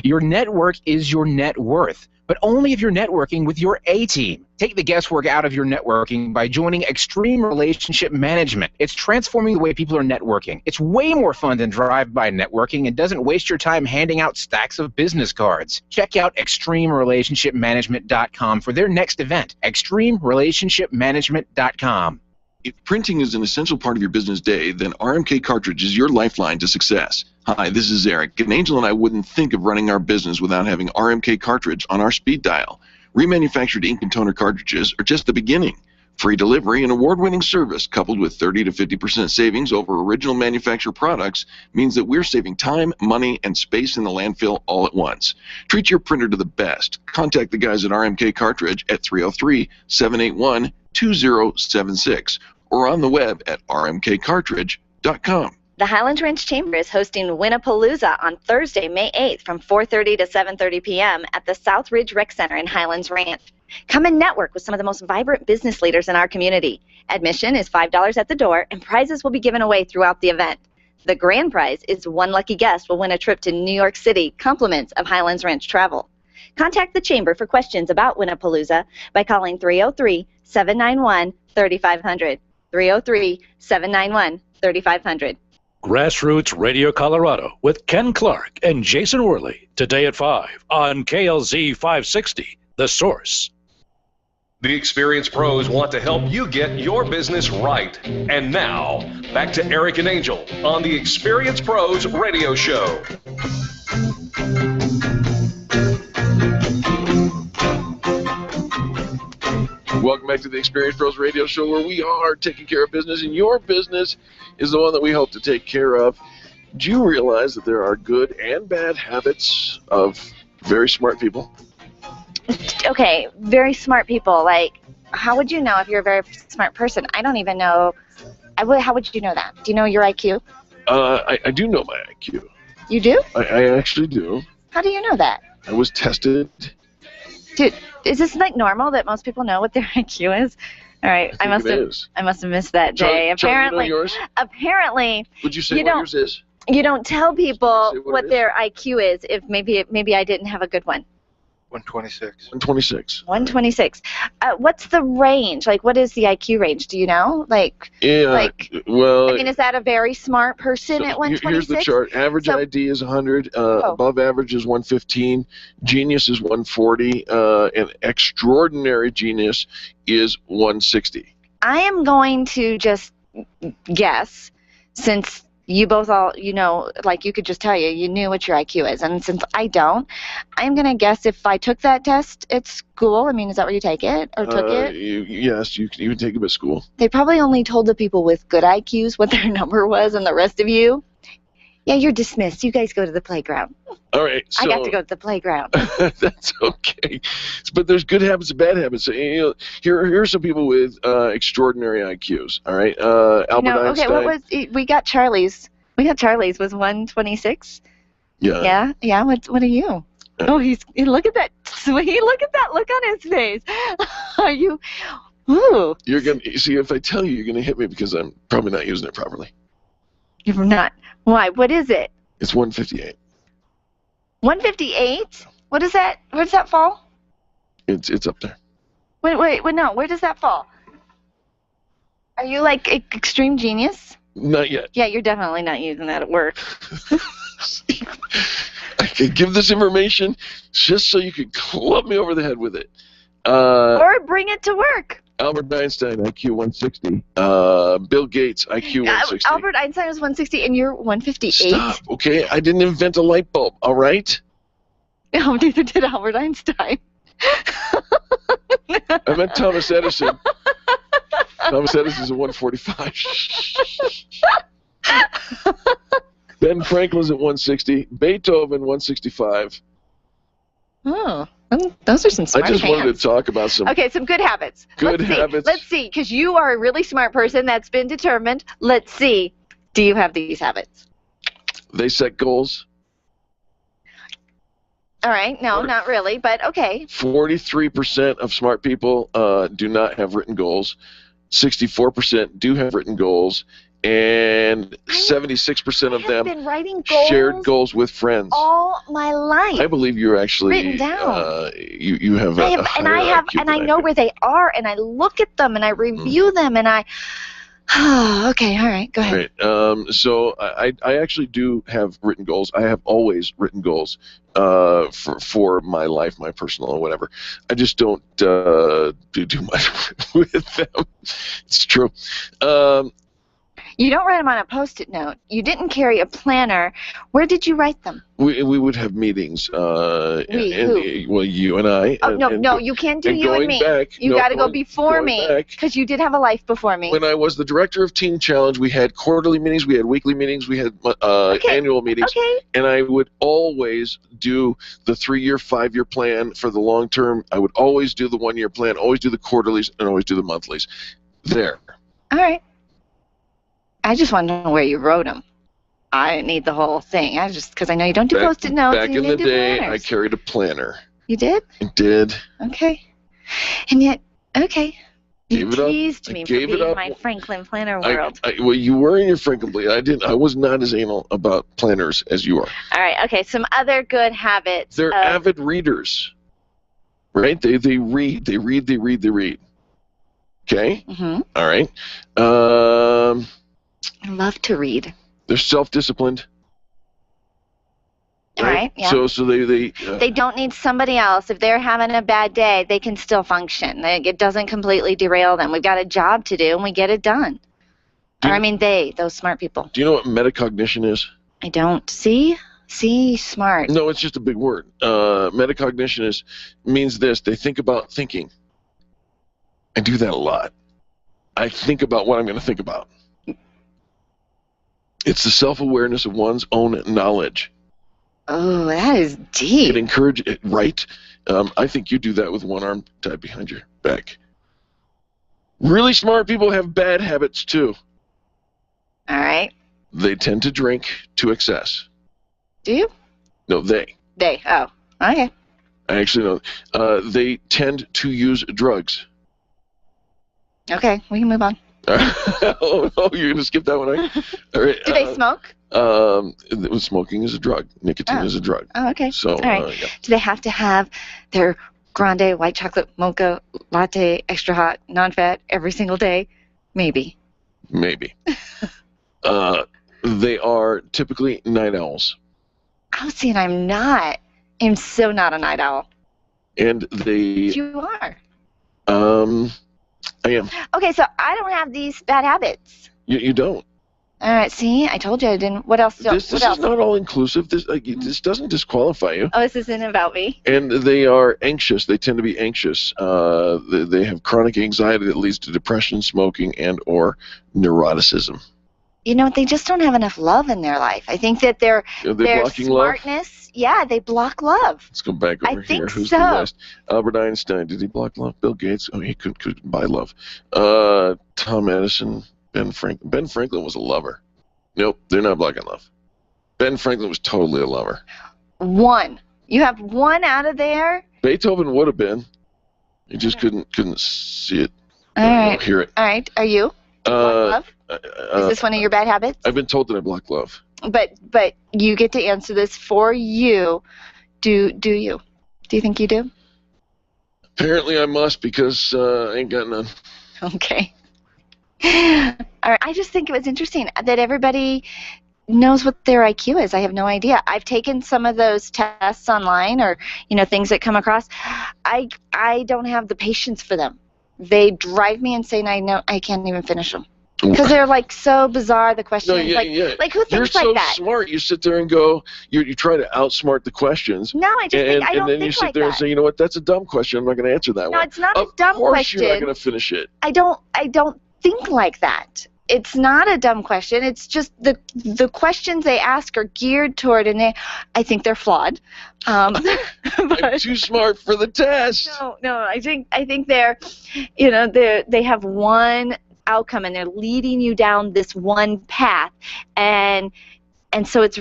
Your network is your net worth, but only if you're networking with your A-team. Take the guesswork out of your networking by joining Extreme Relationship Management. It's transforming the way people are networking. It's way more fun than drive-by networking and doesn't waste your time handing out stacks of business cards. Check out ExtremeRelationshipManagement.com for their next event. ExtremeRelationshipManagement.com. If printing is an essential part of your business day, then RMK Cartridge is your lifeline to success. Hi, this is Eric. And Angel and I wouldn't think of running our business without having RMK Cartridge on our speed dial. Remanufactured ink and toner cartridges are just the beginning. Free delivery and award-winning service coupled with 30 to 50% savings over original manufacturer products means that we're saving time, money, and space in the landfill all at once. Treat your printer to the best. Contact the guys at RMK Cartridge at 303-781-2076 or on the web at rmkcartridge.com. The Highlands Ranch Chamber is hosting Winnapalooza on Thursday, May 8th from 4:30 to 7:30 p.m. at the South Ridge Rec Center in Highlands Ranch. Come and network with some of the most vibrant business leaders in our community. Admission is $5 at the door, and prizes will be given away throughout the event. The grand prize is one lucky guest will win a trip to New York City, compliments of Highlands Ranch Travel. Contact the Chamber for questions about Winnapalooza by calling 303-791-3500. 303-791-3500. Grassroots Radio Colorado with Ken Clark and Jason Worley today at 5 on KLZ 560, The Source. The experienced pros want to help you get your business right. And now, back to Eric and Angel on the Experienced Pros Radio Show. Welcome back to the Experienced Pros Radio Show, where we are taking care of business, and your business is the one that we hope to take care of. Do you realize that there are good and bad habits of very smart people? Okay, very smart people. Like, how would you know if you're a very smart person? I don't even know. How would you know that? Do you know your IQ? I do know my IQ. You do? I actually do. How do you know that? I was tested. Dude, is this like normal that most people know what their IQ is? All right, I must have missed that day. Apparently, you know yours? Apparently, Would you say what yours is? You don't tell people what it their IQ is if maybe I didn't have a good one. 126. 126. 126. What's the range? Like, what is the IQ range? Do you know? Well, I mean, is that a very smart person at 126? Here's the chart. Average ID is 100. Above average is 115. Genius is 140. And extraordinary genius is 160. I am going to just guess, since you both like you could just tell you knew what your IQ is. And since I don't, I'm going to guess if I took that test at school, I mean, is that where you take it or took it? Yes, you can take them at school. They probably only told the people with good IQs what their number was, and the rest of you, yeah, you're dismissed. You guys go to the playground. All right. So, I got to go to the playground. That's okay. But there's good habits and bad habits. Here are some people with extraordinary IQs. All right. Albert Einstein. Okay, we got Charlie's. We got Charlie's was 126. Yeah. Yeah. What are you? Look at that. Sweet. Look at that look on his face. Are you? Ooh. You're gonna see if I tell you, you're gonna hit me because I'm probably not using it properly. You're not. Why? What is it? It's 158. 158? What is that? Where does that fall? It's up there. Wait, no. Where does that fall? Are you like extreme genius? Not yet. Yeah, you're definitely not using that at work. I can give this information just so you could club me over the head with it. Or bring it to work. Albert Einstein, IQ 160. Bill Gates, IQ 160. Albert Einstein was 160 and you're 158? Stop, okay? I didn't invent a light bulb, all right? No, neither did Albert Einstein. I meant Thomas Edison. Thomas Edison's a 145. Ben Franklin's at 160. Beethoven, 165. Oh. Those are some smart I just wanted to talk about some some good habits. Habits. Let's see, because you are a really smart person. That's been determined. Let's see. Do you have these habits? They set goals. All right. No, not really, but okay. 43% of smart people do not have written goals. 64% do have written goals. And 76% of them been writing goals shared goals with friends. All my life. I believe you're actually written down. You have a higher IQ and I know where they are, and I look at them, and I review them, and I. Okay, all right, go ahead. Right. So I actually do have written goals. I have always written goals for my life, my personal or whatever. I just don't do much with them. It's true. You don't write them on a Post-it note. You didn't carry a planner. Where did you write them? We would have meetings. Who? Well, you and I. Oh, no, you can't do you and me. You got to go before me, because you did have a life before me. When I was the director of Team Challenge, we had quarterly meetings, we had weekly meetings, we had annual meetings, and I would always do the 3-year, 5-year plan for the long term. I would always do the 1-year plan, always do the quarterlies, and always do the monthlies. There. All right. I just want to know where you wrote them. I didn't need the whole thing. Because I know you don't do Post-it notes. Back in the day, I carried a planner. You did? I did. Okay. And yet, okay. You teased me for being in my Franklin planner world. Well, you were in your Franklin. I was not as anal about planners as you are. All right. Okay. Some other good habits. They're avid readers, right? They read. They read. Okay. Mm-hmm. All right. I love to read. They're self-disciplined. All right. Yeah. So they don't need somebody else. If they're having a bad day, they can still function. It doesn't completely derail them. We've got a job to do, and we get it done. Those smart people. Do you know what metacognition is? I don't. See, smart. No, it's just a big word. Metacognition means this. They think about thinking. I do that a lot. I think about what I'm going to think about. It's the self-awareness of one's own knowledge. Oh, that is deep. It encourages it, right? I think you do that with one arm tied behind your back. Really smart people have bad habits, too. All right. They tend to drink to excess. Do you? No, they. They. Oh, okay. I actually know. They tend to use drugs. Okay, we can move on. Oh, you're going to skip that one? All right. Do they smoke? Smoking is a drug. Nicotine is a drug. Oh, okay. So, all right. Yeah. Do they have to have their grande white chocolate mocha latte extra hot non-fat every single day? Maybe. They are typically night owls. Oh, see, and I'm not. I'm so not a night owl. And they... You are. I am. Okay, so I don't have these bad habits. You don't. All right, see, I told you I didn't. What else? This is not all inclusive. This doesn't disqualify you. Oh, this isn't about me. And they are anxious. They tend to be anxious. They have chronic anxiety that leads to depression, smoking, and/or neuroticism. You know, they just don't have enough love in their life. I think that their smartness, they block love. Let's go back over here. Who's so. the last? Albert Einstein. Did he block love? Bill Gates. Oh, he couldn't buy love. Tom Edison. Ben Franklin. Ben Franklin was a lover. Nope, they're not blocking love. Ben Franklin was totally a lover. One. You have one out of there? Beethoven would have been. He just couldn't see it. All right. Hear it. All right. Are you? Love? Is this one of your bad habits? I've been told that I block love. But you get to answer this for you. Do you? Do you think you do? Apparently I must, because I ain't got none. Okay. All right. I just think it was interesting that everybody knows what their IQ is. I have no idea. I've taken some of those tests online, or things that come across. I don't have the patience for them. They drive me insane. I can't even finish them. Because they're so bizarre, the questions. Like who thinks like that? You're so smart. You sit there and go, you try to outsmart the questions. No, I just think I don't think like that. And then you sit there and say, you know what, that's a dumb question. I'm not going to answer that one. No, it's not a dumb question. Of course you're not going to finish it. I don't think like that. It's not a dumb question. It's just the questions they ask are geared toward, and I think they're flawed. I'm too smart for the test. No, I think they're, they have one outcome, and they're leading you down this one path, and so it's,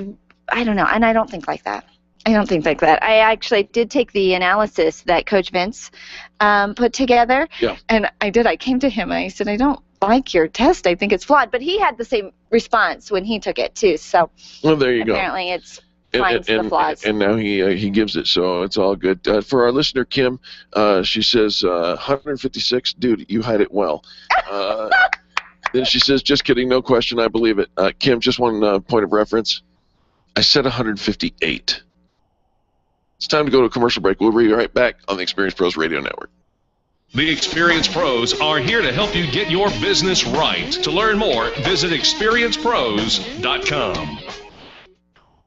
I don't know, and I don't think like that. I actually did take the analysis that Coach Vince put together, and I came to him and I said, I don't like your test. I think it's flawed. But he had the same response when he took it too. So there you go. Apparently it's finds the flaws. And now he gives it, so it's all good. For our listener Kim, she says 156. Dude, you hide it well. Then she says, just kidding, no question, I believe it. Kim, just one point of reference. I said 158. It's time to go to a commercial break. We'll be right back on the Experience Pros Radio Network. The Experience Pros are here to help you get your business right. To learn more, visit experiencepros.com.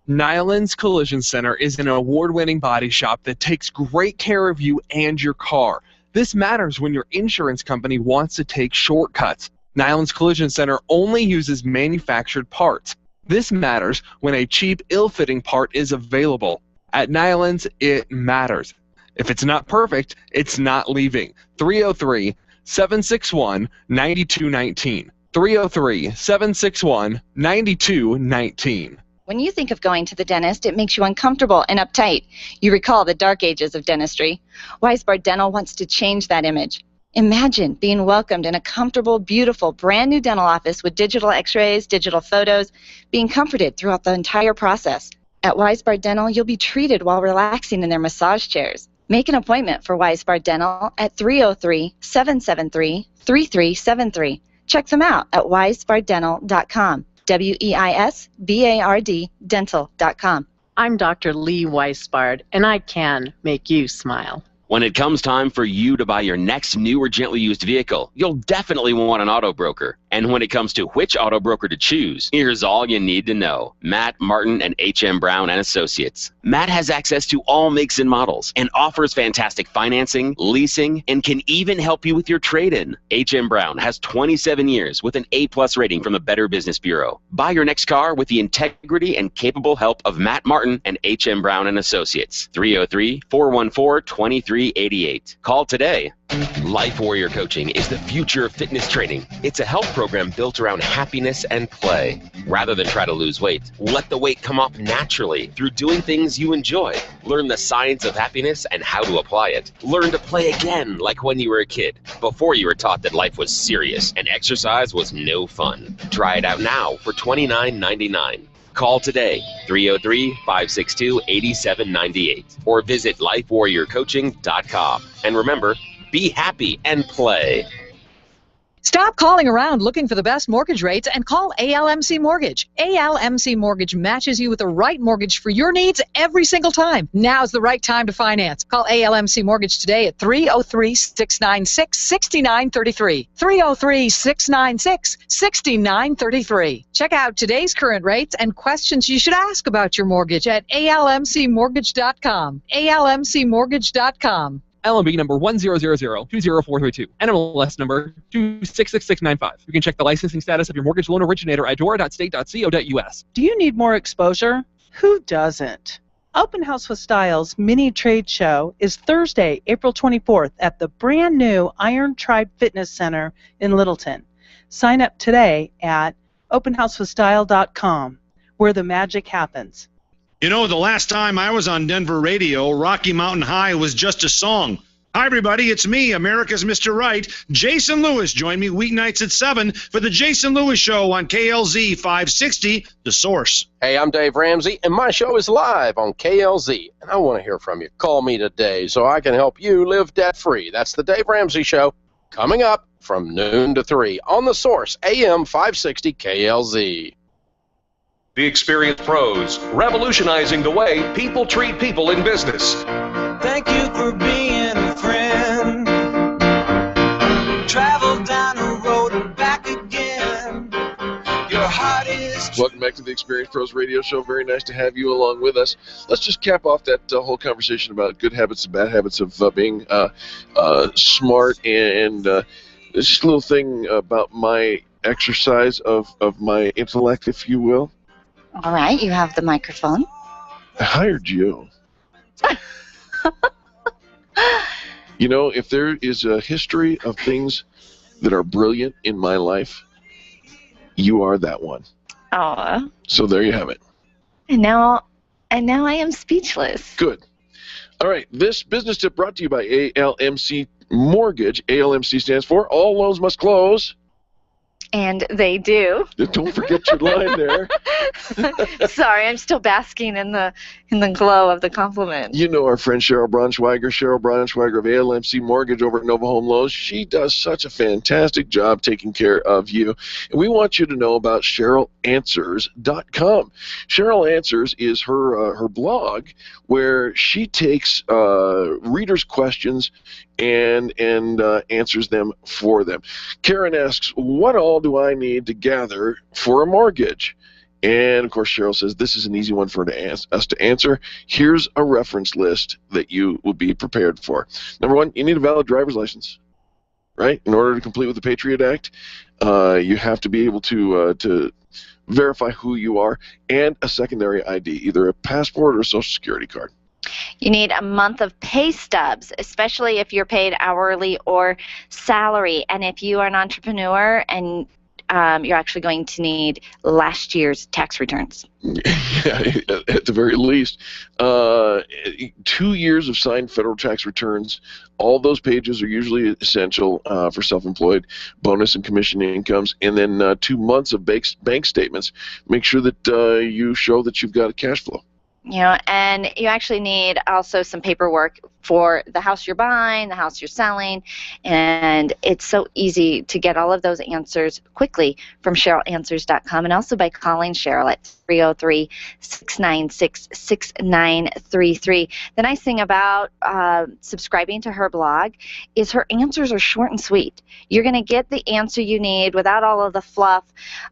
Nyland's Collision Center is an award-winning body shop that takes great care of you and your car. This matters when your insurance company wants to take shortcuts. Nyland's Collision Center only uses manufactured parts. This matters when a cheap, ill-fitting part is available. At Nyland's, it matters. If it's not perfect, it's not leaving. 303-761-9219. 303-761-9219. When you think of going to the dentist, it makes you uncomfortable and uptight. You recall the dark ages of dentistry. Weisbard Dental wants to change that image. Imagine being welcomed in a comfortable, beautiful, brand new dental office with digital x-rays, digital photos, being comforted throughout the entire process. At Weisbard Dental, you'll be treated while relaxing in their massage chairs. Make an appointment for Weisbard Dental at 303-773-3373. Check them out at weisbarddental.com. WEISBARD dental.com. I'm Dr. Lee Weisbard, and I can make you smile. When it comes time for you to buy your next new or gently used vehicle, you'll definitely want an auto broker. And when it comes to which auto broker to choose, here's all you need to know. Matt Martin and H.M. Brown and Associates. Matt has access to all makes and models and offers fantastic financing, leasing, and can even help you with your trade-in. H.M. Brown has 27 years with an A+ rating from the Better Business Bureau. Buy your next car with the integrity and capable help of Matt Martin and H.M. Brown and Associates. 303-414-2388. Call today. Life Warrior Coaching is the future of fitness training. It's a health program built around happiness and play. Rather than try to lose weight, let the weight come off naturally through doing things you enjoy. Learn the science of happiness and how to apply it. Learn to play again like when you were a kid, before you were taught that life was serious and exercise was no fun. Try it out now for $29.99. Call today, 303-562-8798, or visit lifewarriorcoaching.com. And remember, be happy and play. Stop calling around looking for the best mortgage rates and call ALMC Mortgage. ALMC Mortgage matches you with the right mortgage for your needs every single time. Now's the right time to finance. Call ALMC Mortgage today at 303-696-6933. 303-696-6933. Check out today's current rates and questions you should ask about your mortgage at almcmortgage.com. almcmortgage.com. LMB number 100020432. NMLS number 266695. You can check the licensing status of your mortgage loan originator at dora.state.co.us. Do you need more exposure? Who doesn't? Open House with Styles mini trade show is Thursday, April 24th at the brand new Iron Tribe Fitness Center in Littleton. Sign up today at openhousewithstyle.com, where the magic happens. You know, the last time I was on Denver radio, Rocky Mountain High was just a song. Hi, everybody. It's me, America's Mr. Right. Jason Lewis. Join me weeknights at 7 for the Jason Lewis Show on KLZ 560, The Source. Hey, I'm Dave Ramsey, and my show is live on KLZ, and I want to hear from you. Call me today so I can help you live debt-free. That's the Dave Ramsey Show, coming up from noon to 3 on The Source, AM 560 KLZ. The Experience Pros, revolutionizing the way people treat people in business. Thank you for being a friend. Travel down the road and back again. Your heart is... Welcome back to the Experience Pros Radio Show. Very nice to have you along with us. Let's just cap off that whole conversation about good habits and bad habits of being smart, and just a little thing about my exercise of my intellect, if you will. All right, you have the microphone. I hired you. You know, if there is a history of things that are brilliant in my life, you are that one. Oh. So there you have it. And now I am speechless. Good. All right, this business tip brought to you by ALMC Mortgage. ALMC stands for All Loans Must Close And they do. Don't forget your line there. Sorry, I'm still basking in the glow of the compliment. You know our friend Cheryl Braunschweiger of ALMC Mortgage over at Nova Home Loans. She does such a fantastic job taking care of you. And we want you to know about CherylAnswers.com. Cheryl Answers is her blog where she takes readers' questions and answers them for them. Karen asks, what all do I need to gather for a mortgage? And, of course, Cheryl says, this is an easy one for us to answer. Here's a reference list that you will be prepared for. Number one, you need a valid driver's license, right? In order to complete with the Patriot Act, you have to be able to verify who you are, and a secondary ID, either a passport or a Social Security card. You need a month of pay stubs, especially if you're paid hourly or salary. And if you are an entrepreneur, and you're actually going to need last year's tax returns. Yeah, at the very least. 2 years of signed federal tax returns. All those pages are usually essential for self-employed bonus and commission incomes. And then 2 months of bank statements. Make sure that you show that you've got a cash flow. You know, and you actually need also some paperwork for the house you're buying, the house you're selling, and it's so easy to get all of those answers quickly from CherylAnswers.com, and also by calling Cheryl at 303-696-6933. The nice thing about subscribing to her blog is her answers are short and sweet. You're going to get the answer you need without all of the fluff,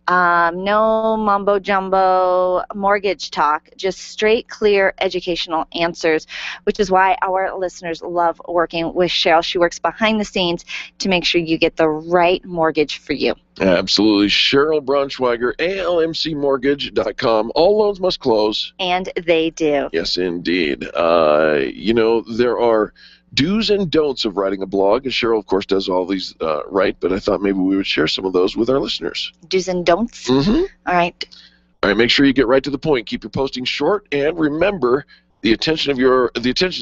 no mumbo-jumbo mortgage talk, just straight, clear educational answers, which is why our listeners love working with Cheryl. She works behind the scenes to make sure you get the right mortgage for you. Absolutely. Cheryl Braunschweiger, ALMCmortgage.com. All loans must close. And they do. Yes, indeed. You know, there are do's and don'ts of writing a blog, and Cheryl, of course, does all these right, but I thought maybe we would share some of those with our listeners. Do's and don'ts? Mm-hmm. All right. All right, make sure you get right to the point. Keep your posting short, and remember, the attention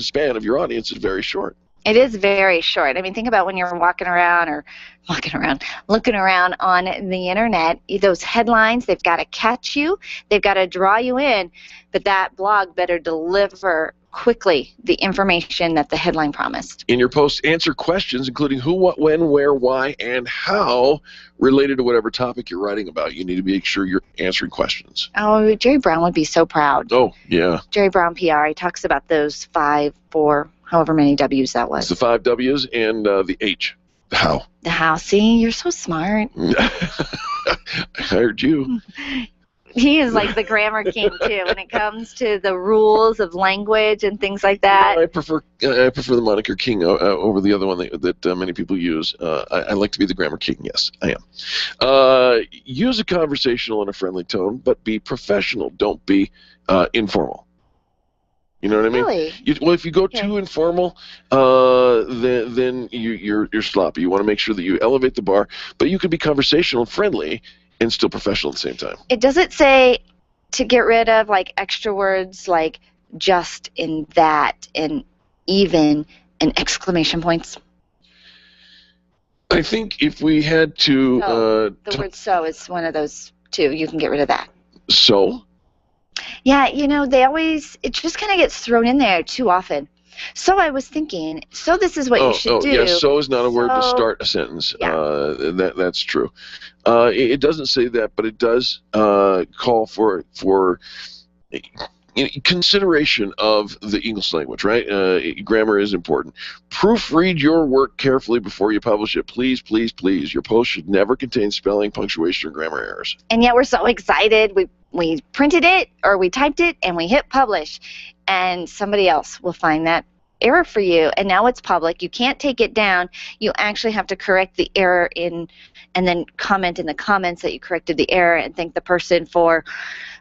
span of your audience is very short. It is very short. I mean, think about when you're looking around on the internet. Those headlines, they've got to catch you, they've got to draw you in, but that blog better deliver quickly the information that the headline promised. In your post, answer questions including who, what, when, where, why, and how related to whatever topic you're writing about. You need to make sure you're answering questions. Oh, Jerry Brown would be so proud. Oh, yeah. Jerry Brown PR, he talks about those 5, 4, however many W's that was. It's the 5 W's and the H. The how. The how. See, you're so smart. I hired you. He is like the grammar king too when it comes to the rules of language and things like that. I prefer the moniker king over the other one that many people use. I like to be the grammar king. Yes, I am. Use a conversational and a friendly tone, but be professional. Don't be informal. You know what I mean? Really? Well, if you go too informal, then you're sloppy. You want to make sure that you elevate the bar, but you can be conversational and friendly and still professional at the same time. It doesn't say to get rid of like extra words like just and that and even and exclamation points. I think if we had to... the word so is one of those too. You can get rid of that. So? Yeah, you know, it just kind of gets thrown in there too often. So I was thinking, so this is what you should do. Yeah, so is not a word to start a sentence. Yeah. That's true. It doesn't say that, but it does call for consideration of the English language, right? Grammar is important. Proofread your work carefully before you publish it. Please, please, please. Your post should never contain spelling, punctuation, or grammar errors. And yet we're so excited. We printed it or we typed it and we hit publish. And somebody else will find that error for you, and now it's public. You can't take it down. You actually have to correct the error and then comment in the comments that you corrected the error and thank the person for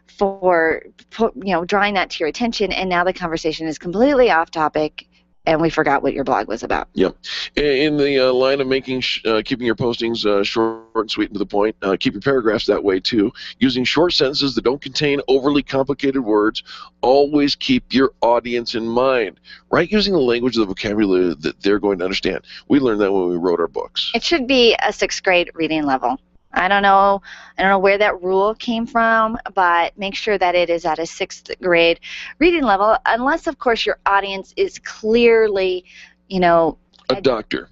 drawing that to your attention. And now the conversation is completely off topic, and we forgot what your blog was about. Yep. In the line of keeping your postings short and sweet and to the point, keep your paragraphs that way too. Using short sentences that don't contain overly complicated words. Always keep your audience in mind. Right? Using the language of the vocabulary that they're going to understand. We learned that when we wrote our books. It should be a 6th grade reading level. I don't know where that rule came from, but make sure that it is at a 6th grade reading level, unless, of course, your audience is clearly, a doctor.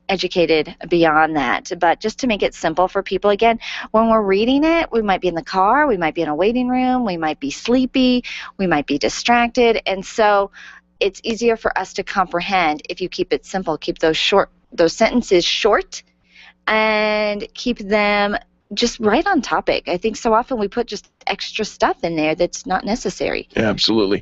Educated beyond that. But just to make it simple for people, again, when we're reading it, we might be in the car, we might be in a waiting room, we might be sleepy, we might be distracted, and so it's easier for us to comprehend if you keep it simple, keep those sentences short, and keep them just right on topic. I think so often we put just extra stuff in there that's not necessary. Absolutely.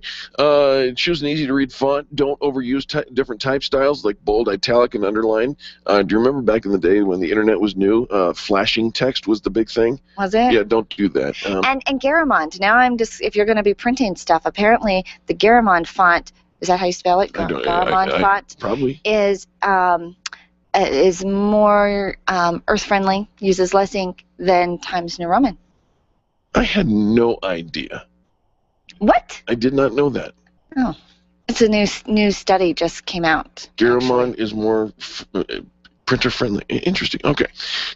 Choose an easy-to-read font. Don't overuse different type styles like bold, italic, and underline. Do you remember back in the day when the internet was new, flashing text was the big thing? Was it? Yeah, don't do that. And Garamond. Now if you're going to be printing stuff, apparently the Garamond font, is that how you spell it? Garamond font? Probably. Is more earth-friendly, uses less ink than Times New Roman. I had no idea. What? I did not know that. Oh, it's a new study just came out. Garamond is more printer-friendly. Interesting. Okay.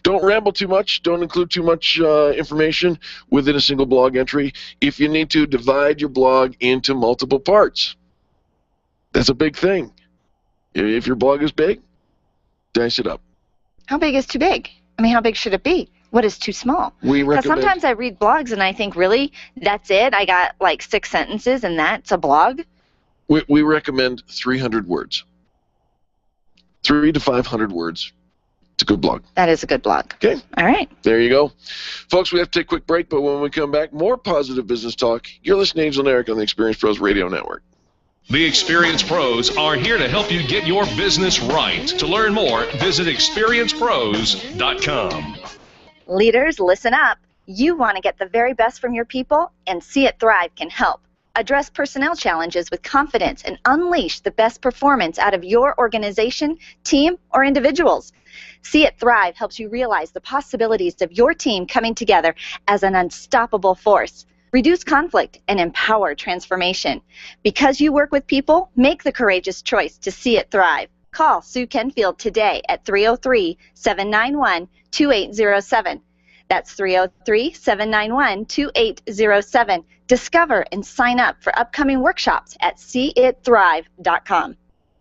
Don't ramble too much. Don't include too much information within a single blog entry. If you need to, divide your blog into multiple parts. That's a big thing. If your blog is big, dice it up. How big is too big? I mean, how big should it be? What is too small? Because sometimes I read blogs and I think, really, that's it? I got like 6 sentences and that's a blog? We recommend 300 words. 300 to 500 words. It's a good blog. That is a good blog. Okay. All right. There you go. Folks, we have to take a quick break, but when we come back, more positive business talk. You're listening to Angel and Eric on the Experience Pros Radio Network. The Experience Pros are here to help you get your business right. To learn more, visit experiencepros.com. Leaders, listen up. You want to get the very best from your people, and See It Thrive can help. Address personnel challenges with confidence and unleash the best performance out of your organization, team, or individuals. See It Thrive helps you realize the possibilities of your team coming together as an unstoppable force. Reduce conflict and empower transformation. Because you work with people, make the courageous choice to See It Thrive. Call Sue Kenfield today at 303-791-2807. That's 303-791-2807. Discover and sign up for upcoming workshops at seeitthrive.com.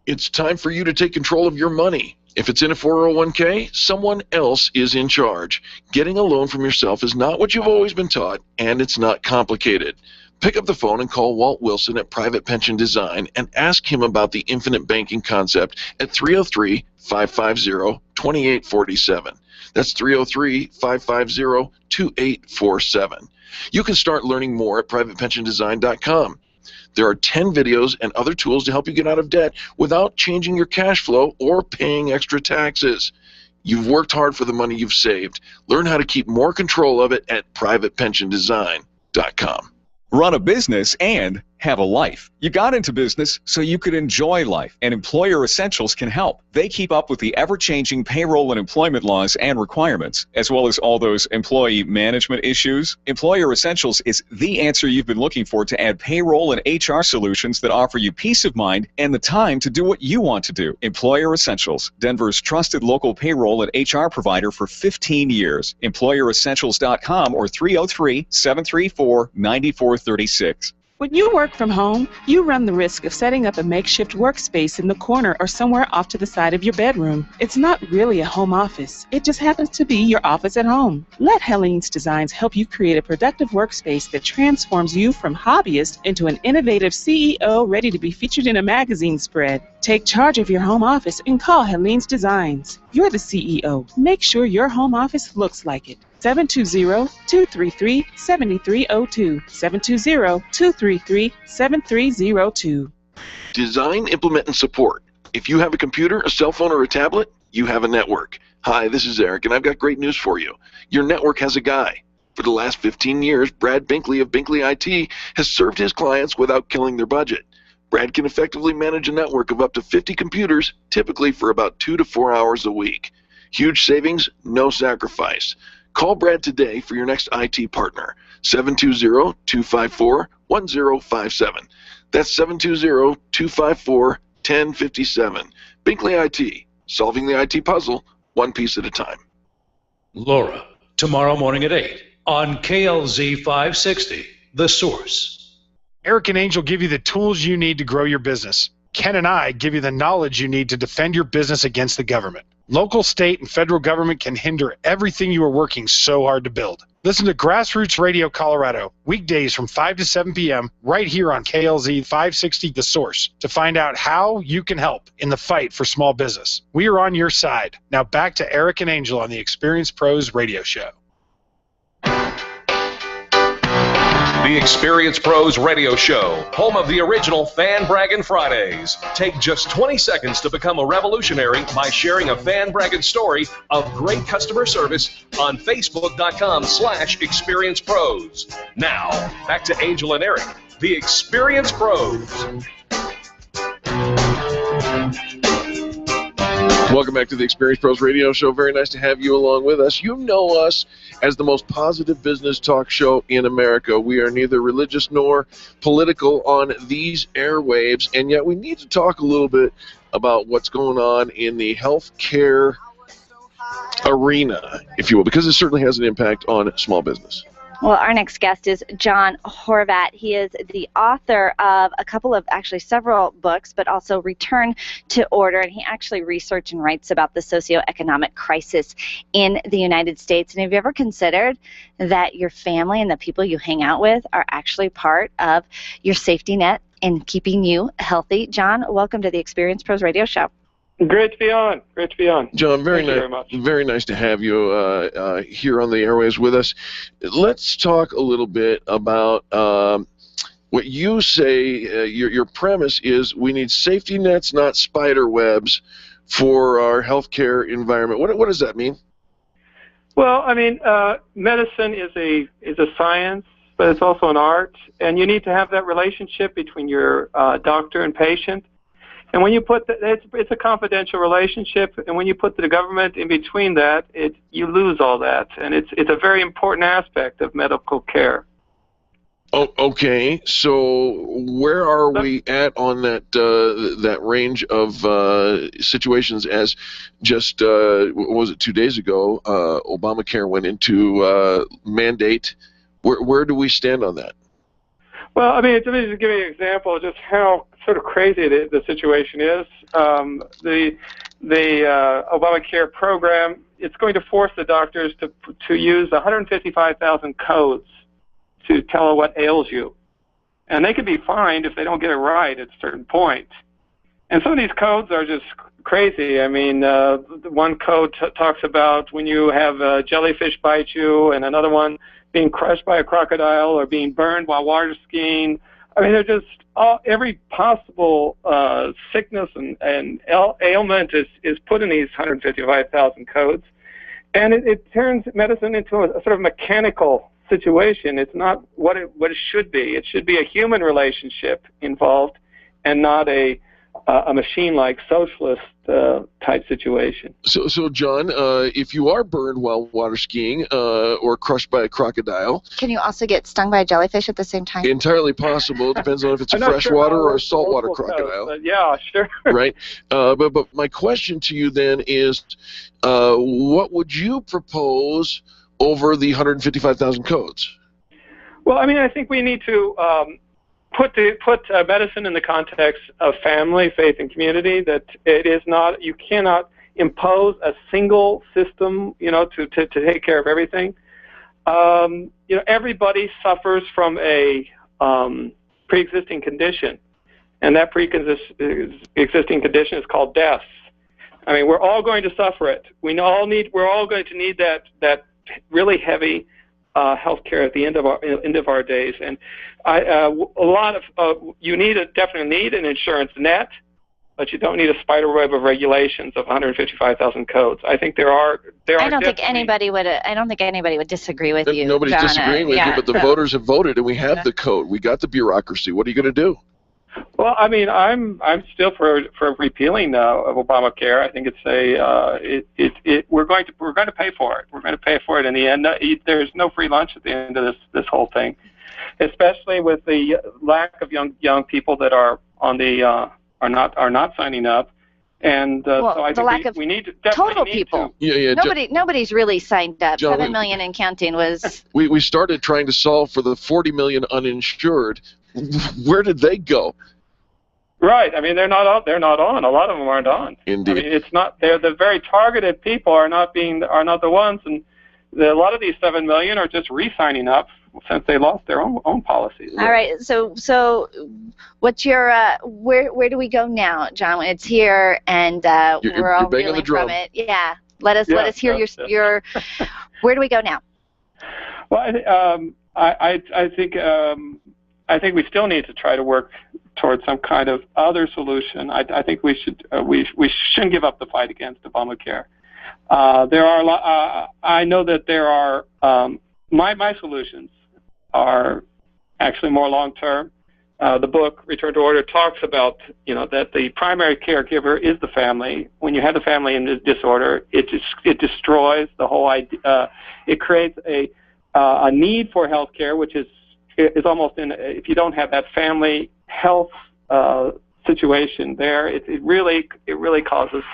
It's time for you to take control of your money. If it's in a 401k, someone else is in charge. Getting a loan from yourself is not what you've always been taught, and it's not complicated. Pick up the phone and call Walt Wilson at Private Pension Design and ask him about the infinite banking concept at 303-550-2847. That's 303-550-2847. You can start learning more at privatepensiondesign.com. There are 10 videos and other tools to help you get out of debt without changing your cash flow or paying extra taxes. You've worked hard for the money you've saved. Learn how to keep more control of it at privatepensiondesign.com. Run a business and have a life. You got into business so you could enjoy life, and Employer Essentials can help. They keep up with the ever-changing payroll and employment laws and requirements, as well as all those employee management issues. Employer Essentials is the answer you've been looking for to add payroll and HR solutions that offer you peace of mind and the time to do what you want to do. Employer Essentials, Denver's trusted local payroll and HR provider for 15 years. EmployerEssentials.com or 303-734-9436. When you work from home, you run the risk of setting up a makeshift workspace in the corner or somewhere off to the side of your bedroom. It's not really a home office. It just happens to be your office at home. Let Helene's Designs help you create a productive workspace that transforms you from hobbyist into an innovative CEO ready to be featured in a magazine spread. Take charge of your home office and call Helene's Designs. You're the CEO. Make sure your home office looks like it. 720-233-7302. 720-233-7302. Design, implement, and support. If you have a computer, a cell phone, or a tablet, you have a network. Hi, this is Eric, and I've got great news for you. Your network has a guy. For the last 15 years, Brad Binkley of Binkley IT has served his clients without killing their budget. Brad can effectively manage a network of up to 50 computers, typically for about 2 to 4 hours a week. Huge savings, no sacrifice. Call Brad today for your next IT partner, 720-254-1057. That's 720-254-1057. Binkley IT, solving the IT puzzle one piece at a time. Laura, tomorrow morning at 8 on KLZ 560, The Source. Eric and Angel give you the tools you need to grow your business. Ken and I give you the knowledge you need to defend your business against the government. Local, state, and federal government can hinder everything you are working so hard to build. Listen to Grassroots Radio Colorado, weekdays from 5 to 7 p.m. right here on KLZ 560 The Source to find out how you can help in the fight for small business. We are on your side. Now back to Eric and Angel on the Experience Pros Radio Show. The Experience Pros Radio Show, home of the original Fan Braggin' Fridays. Take just 20 seconds to become a revolutionary by sharing a Fan Braggin' story of great customer service on Facebook.com/Experience Pros. Now, back to Angel and Eric, the Experience Pros. Welcome back to the Experience Pros Radio Show. Very nice to have you along with us. You know us as the most positive business talk show in America. We are neither religious nor political on these airwaves, and yet we need to talk a little bit about what's going on in the healthcare arena, if you will, because it certainly has an impact on small business. Well, our next guest is John Horvat. He is the author of a couple of, actually several books, but also Return to Order, and he actually researches and writes about the socioeconomic crisis in the United States. And have you ever considered that your family and the people you hang out with are actually part of your safety net in keeping you healthy? John, welcome to the Experience Pros Radio Show. Great to be on. Great to be on. John, Thank you very much. Very nice to have you here on the airways with us. Let's talk a little bit about what you say. Your premise is we need safety nets, not spider webs, for our healthcare environment. What does that mean? Well, I mean, medicine is a science, but it's also an art, and you need to have that relationship between your doctor and patient. And when you put it's a confidential relationship, and when you put the government in between that, you lose all that, and it's a very important aspect of medical care. Oh, okay. So where are we at on that range of situations? As just what was it 2 days ago? Obamacare went into mandate. Where do we stand on that? Well, I mean, let me just give you an example of just how sort of crazy the situation is. The Obamacare program, it's going to force the doctors to use 155,000 codes to tell what ails you. And they could be fined if they don't get it right at a certain point. And some of these codes are just crazy. I mean, one code talks about when you have jellyfish bite you, and another one being crushed by a crocodile or being burned while water skiing. I mean, they're just every possible sickness and ailment is put in these 155,000 codes. And it turns medicine into a sort of mechanical situation. It's not what it should be. It should be a human relationship involved and not a machine-like socialist type situation. So John, if you are burned while water skiing or crushed by a crocodile, can you also get stung by a jellyfish at the same time? Entirely possible. Depends on if it's a freshwater or a saltwater crocodile. But yeah, sure. Right. But my question to you then is, what would you propose over the 155,000 codes? Well, I mean, I think we need to put medicine in the context of family, faith, and community. That it is not, you cannot impose a single system, to take care of everything. Everybody suffers from a pre-existing condition, and that pre-existing condition is called death. I mean, we're all going to suffer it. We're all going to need that really heavy health care at the end of our days, and you definitely need an insurance net, but you don't need a spider web of regulations of 155,000 codes. I think there are. I don't think anybody would disagree with you. Nobody's John, disagreeing with you, but the voters have voted, and we have the code. We got the bureaucracy. What are you going to do? Well, I mean, I'm still for repealing of Obamacare. I think we're going to pay for it. We're going to pay for it in the end. There's no free lunch at the end of this whole thing, especially with the lack of young people that are on the are not signing up. And so I the think lack of we need to total need people. To, Nobody's really signed up. John, 7 million and counting was. We started trying to solve for the 40 million uninsured. Where did they go? Right. I mean, they're not on. A lot of them aren't on. Indeed. I mean, it's not. They're the very targeted people are not the ones, and a lot of these 7 million are just re-signing up since they lost their own policies. All right. So what's your where do we go now, John? It's here, and we're all reeling from it. Yeah. Let us hear your. Where do we go now? Well, I think we still need to try to work towards some kind of other solution. I think we shouldn't give up the fight against Obamacare. There are a lot. I know that there are my solutions are actually more long term. The book Return to Order talks about that the primary caregiver is the family. When you have the family in disorder, it destroys the whole idea. It creates a need for health care, which is almost if you don't have that family health situation there, it really causes.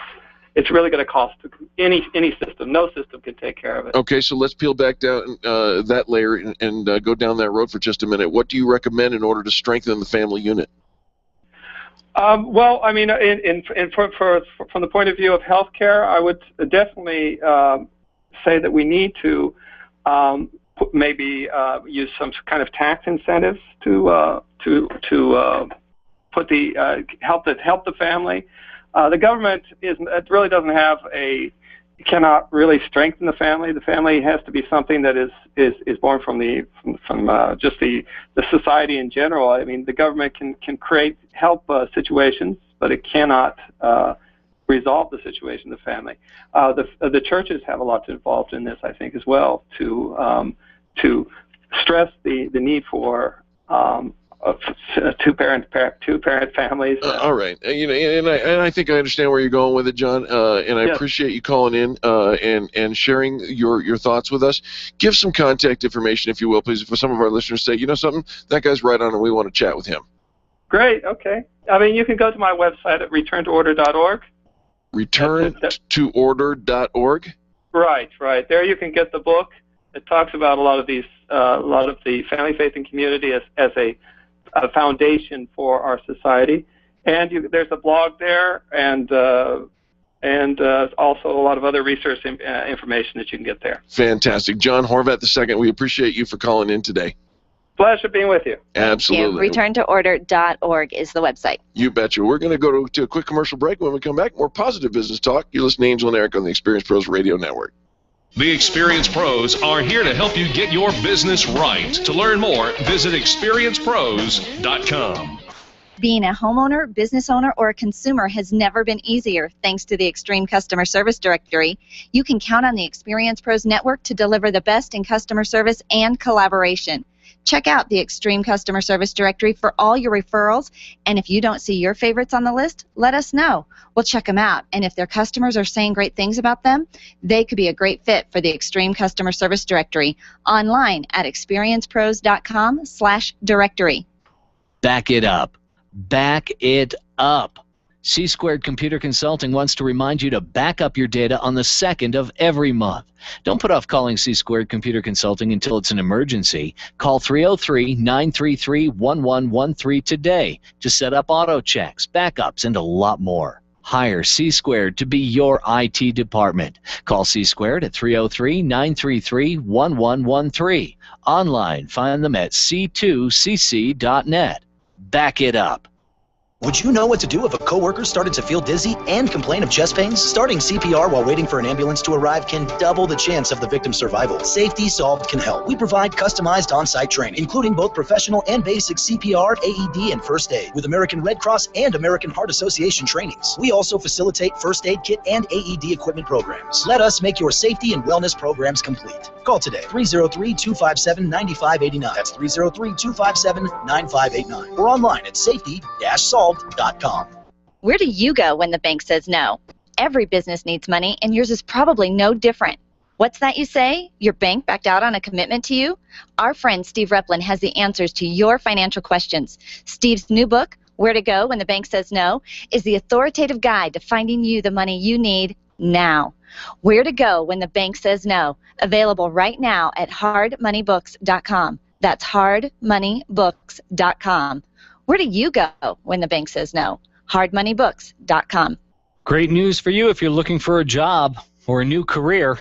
It's really going to cost any system. No system can take care of it. Okay, so let's peel back down that layer and go down that road for just a minute. What do you recommend in order to strengthen the family unit? Well, I mean, from the point of view of healthcare, I would definitely say that we need to maybe use some kind of tax incentives to put the help the family. The government really doesn't have cannot really strengthen the family. The family has to be something that is born from just the society in general. I mean, the government can create help situations, but it cannot resolve the situation of the family. The churches have a lot involved in this, I think, as well, to stress the need for two-parent families. All right, and I think I understand where you're going with it, John. And I appreciate you calling in and sharing your thoughts with us. Give some contact information, if you will, please, for some of our listeners. Say, you know something, that guy's right on, and we want to chat with him. Great. Okay. I mean, you can go to my website at returntoorder.org. Returntoorder.org. Right. There you can get the book. It talks about a lot of the family, faith, and community as a foundation for our society, and there's a blog there, and also a lot of other research information that you can get there. Fantastic. John Horvat II, we appreciate you for calling in today. Pleasure being with you. Absolutely. Returntoorder.org is the website. You betcha. We're going to go to a quick commercial break. When we come back, more positive business talk. You listen to Angel and Eric on the Experience Pros Radio Network. The Experience Pros are here to help you get your business right. To learn more, visit experiencepros.com. Being a homeowner, business owner, or a consumer has never been easier thanks to the Extreme Customer Service Directory. You can count on the Experience Pros Network to deliver the best in customer service and collaboration. Check out the Extreme Customer Service Directory for all your referrals, and if you don't see your favorites on the list, let us know. We'll check them out, and if their customers are saying great things about them, they could be a great fit for the Extreme Customer Service Directory online at experiencepros.com/directory. Back it up. Back it up. C-Squared Computer Consulting wants to remind you to back up your data on the 2nd of every month. Don't put off calling C-Squared Computer Consulting until it's an emergency. Call 303-933-1113 today to set up auto checks, backups, and a lot more. Hire C-Squared to be your IT department. Call C-Squared at 303-933-1113. Online, find them at c2cc.net. Back it up. Would you know what to do if a coworker started to feel dizzy and complain of chest pains? Starting CPR while waiting for an ambulance to arrive can double the chance of the victim's survival. Safety Solved can help. We provide customized on-site training, including both professional and basic CPR, AED, and first aid, with American Red Cross and American Heart Association trainings. We also facilitate first aid kit and AED equipment programs. Let us make your safety and wellness programs complete. Call today, 303-257-9589. That's 303-257-9589. Or online at safety-solved.com. Where do you go when the bank says no? Every business needs money, and yours is probably no different. What's that you say? Your bank backed out on a commitment to you? Our friend Steve Replin has the answers to your financial questions. Steve's new book, Where to Go When the Bank Says No is the authoritative guide to finding you the money you need now. Where to Go When the Bank Says No, available right now at hardmoneybooks.com. That's hardmoneybooks.com. Where do you go when the bank says no? hardmoneybooks.com. Great news for you if you're looking for a job or a new career.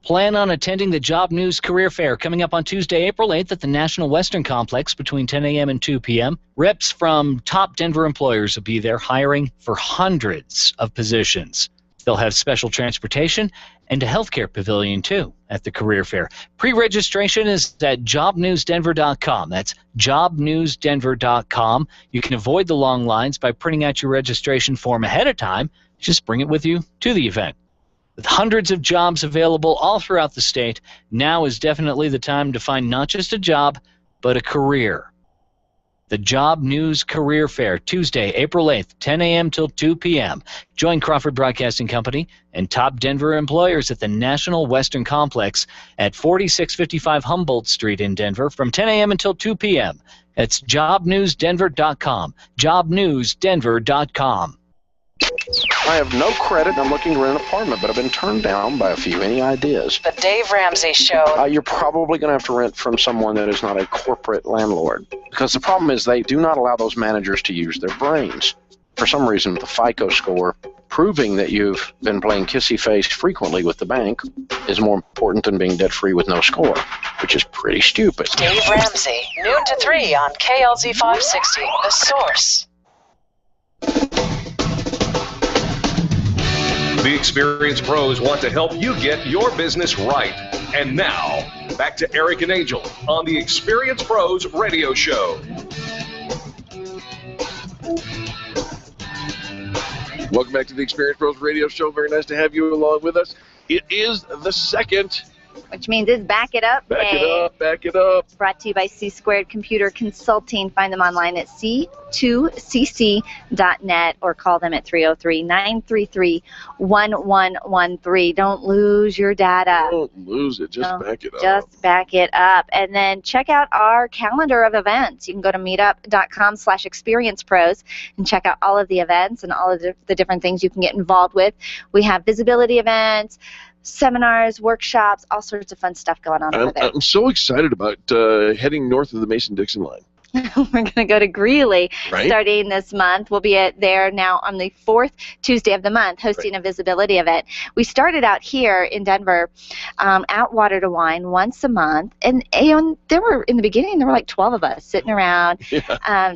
Plan on attending the Job News Career Fair coming up on Tuesday, April 8th at the National Western Complex between 10 a.m. and 2 p.m. Reps from top Denver employers will be there hiring for hundreds of positions. They'll have special transportation and a healthcare pavilion, too, at the career fair. Pre-registration is at jobnewsdenver.com. That's jobnewsdenver.com. You can avoid the long lines by printing out your registration form ahead of time. Just bring it with you to the event. With hundreds of jobs available all throughout the state, now is definitely the time to find not just a job, but a career. The Job News Career Fair, Tuesday, April 8th, 10 a.m. till 2 p.m. Join Crawford Broadcasting Company and top Denver employers at the National Western Complex at 4655 Humboldt Street in Denver from 10 a.m. until 2 p.m. That's jobnewsdenver.com, jobnewsdenver.com. I have no credit. I'm looking to rent an apartment, but I've been turned down by a few. Any ideas? The Dave Ramsey Show. You're probably going to have to rent from someone that is not a corporate landlord. Because the problem is they do not allow those managers to use their brains. For some reason, the FICO score proving that you've been playing kissy-face frequently with the bank is more important than being debt-free with no score, which is pretty stupid. Dave Ramsey, noon to 3 on KLZ 560, The Source. The experienced pros want to help you get your business right. And now, back to Eric and Angel on the Experienced Pros Radio Show. Welcome back to the Experienced Pros Radio Show. Very nice to have you along with us. It is the second. Which means it's Back It Up Back Day. it up, back it up. Brought to you by C Squared Computer Consulting. Find them online at c2cc.net or call them at 303-933-1113. Don't lose your data. Don't lose it. Just back it up. Just back it up. And then check out our calendar of events. You can go to meetup.com/experiencepros and check out all of the events and all of the different things you can get involved with. We have visibility events, seminars, workshops, all sorts of fun stuff going on over there. I'm so excited about heading north of the Mason-Dixon line. We're going to go to Greeley Right. starting this month. We'll be there now on the 4th Tuesday of the month hosting a visibility event. We started out here in Denver at Water to Wine once a month. And there were, in the beginning, there were like 12 of us sitting around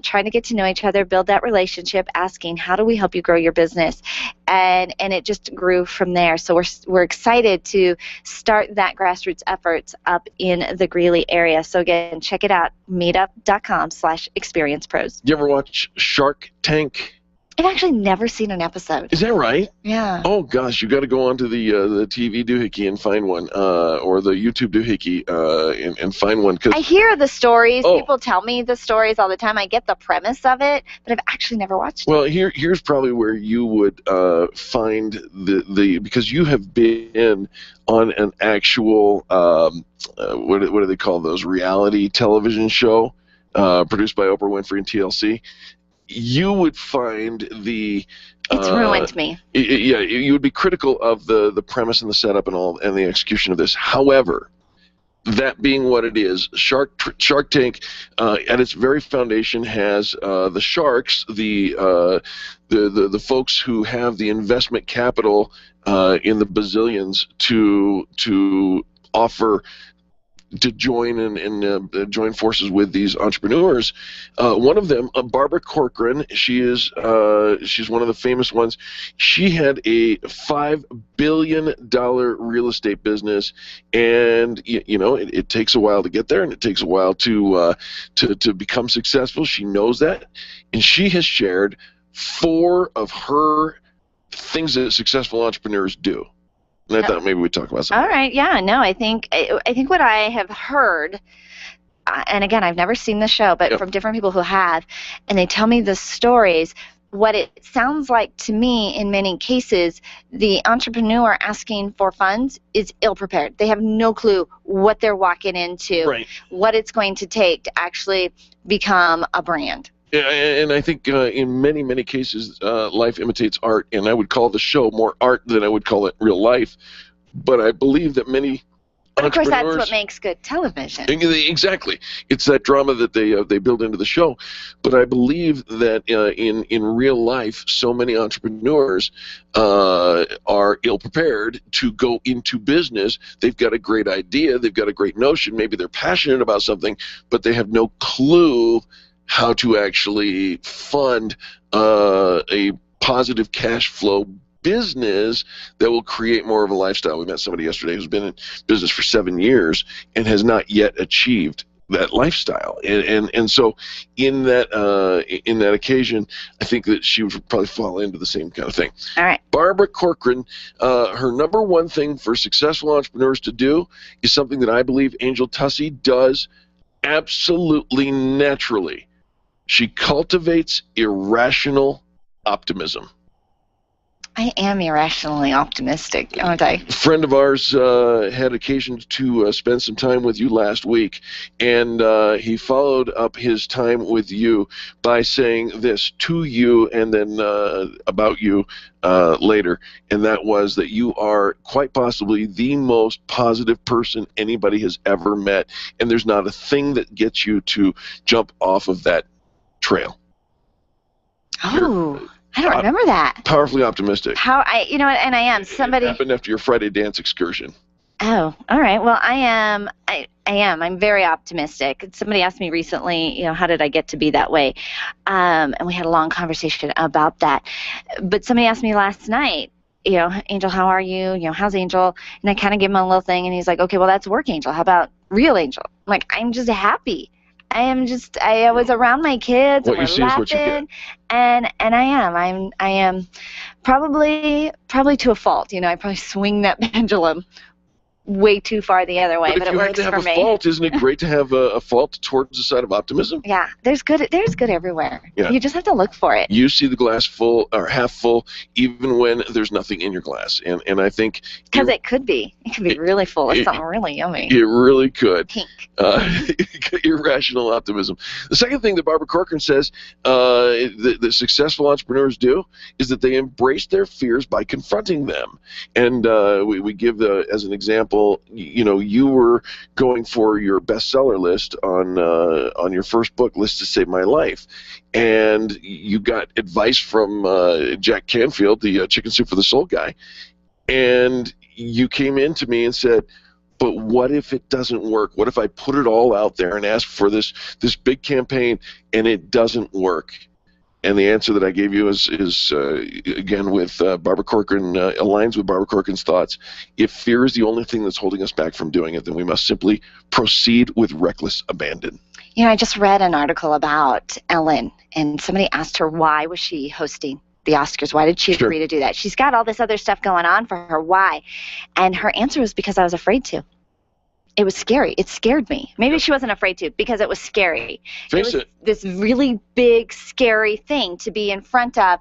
trying to get to know each other, build that relationship, asking, how do we help you grow your business? And it just grew from there. So we're excited to start that grassroots efforts up in the Greeley area. So again, check it out, meetup.com/experiencepros. You ever watch Shark Tank? I've actually never seen an episode. Is that right? Yeah. Oh gosh, you got to go onto the TV doohickey and find one, or the YouTube doohickey and find one. I hear the stories. People tell me the stories all the time. I get the premise of it, but I've actually never watched it. Well, here's probably where you would find the because you have been on an actual what do they call those, reality television show produced by Oprah Winfrey and TLC. You would find the it's ruined me. Yeah, you would be critical of the premise and the setup and the execution of this. However, that being what it is, Shark Tank at its very foundation has the sharks, the folks who have the investment capital in the bazillions to offer to join and join forces with these entrepreneurs. One of them, Barbara Corcoran, she's one of the famous ones. She had a $5 billion real estate business, and it takes a while to get there, and it takes a while to become successful. She knows that, and she has shared 4 of her things that successful entrepreneurs do. And I thought maybe we'd talk about something. All right, yeah, no, I think what I have heard, and again, I've never seen the show, but from different people who have, and they tell me the stories, what it sounds like to me in many cases, the entrepreneur asking for funds is ill-prepared. They have no clue what they're walking into, what it's going to take to actually become a brand. And I think in many, many cases, life imitates art, and I would call the show more art than I would call it real life. But I believe that many But of course, that's entrepreneurs- what makes good television. Exactly. It's that drama that they build into the show. But I believe that in real life, so many entrepreneurs are ill-prepared to go into business. They've got a great idea. They've got a great notion. Maybe they're passionate about something, but they have no clue how to actually fund a positive cash flow business that will create more of a lifestyle. We met somebody yesterday who's been in business for 7 years and has not yet achieved that lifestyle. And so in that occasion, I think that she would probably fall into the same kind of thing. All right. Barbara Corcoran, her number one thing for successful entrepreneurs to do is something that I believe Angel Tussey does absolutely naturally. She cultivates irrational optimism. I am irrationally optimistic, aren't I? A friend of ours had occasion to spend some time with you last week, and he followed up his time with you by saying this to you and then about you later, and that was that you are quite possibly the most positive person anybody has ever met, and there's not a thing that gets you to jump off of that trail. Oh, I don't remember that. Powerfully optimistic. You know what, and I am. Somebody. It happened after your Friday dance excursion. Oh, all right. Well, I am. I'm very optimistic. Somebody asked me recently, how did I get to be that way? And we had a long conversation about that. But somebody asked me last night, Angel, how are you? How's Angel? And I kind of gave him a little thing, and he's like, okay, well, that's work Angel. How about real Angel? I'm like, I'm just happy. I was around my kids, and we're laughing, and I am probably to a fault. I probably swing that pendulum way too far the other way, but it works for me. If you had to have a fault, isn't it great to have a fault towards the side of optimism? Yeah, there's good everywhere. Yeah. You just have to look for it. You see the glass full or half full, even when there's nothing in your glass, and I think because it could be really full of something really yummy. It really could. Pink. Irrational optimism. The second thing that Barbara Corcoran says that successful entrepreneurs do is that they embrace their fears by confronting them, and we give as an example. You were going for your bestseller list on your first book, List to Save My Life, and you got advice from Jack Canfield, the Chicken Soup for the Soul guy, and you came in to me and said, but what if it doesn't work? What if I put it all out there and ask for this big campaign and it doesn't work? And the answer that I gave you is again, with Barbara Corcoran, aligns with Barbara Corcoran's thoughts. If fear is the only thing that's holding us back from doing it, then we must simply proceed with reckless abandon. I just read an article about Ellen, and somebody asked her why was she hosting the Oscars? Why did she agree to do that? She's got all this other stuff going on for her. Why? And her answer was because I was afraid to. It was scary. It scared me. Maybe she wasn't afraid to because it was scary. Face it. This really big, scary thing to be in front of,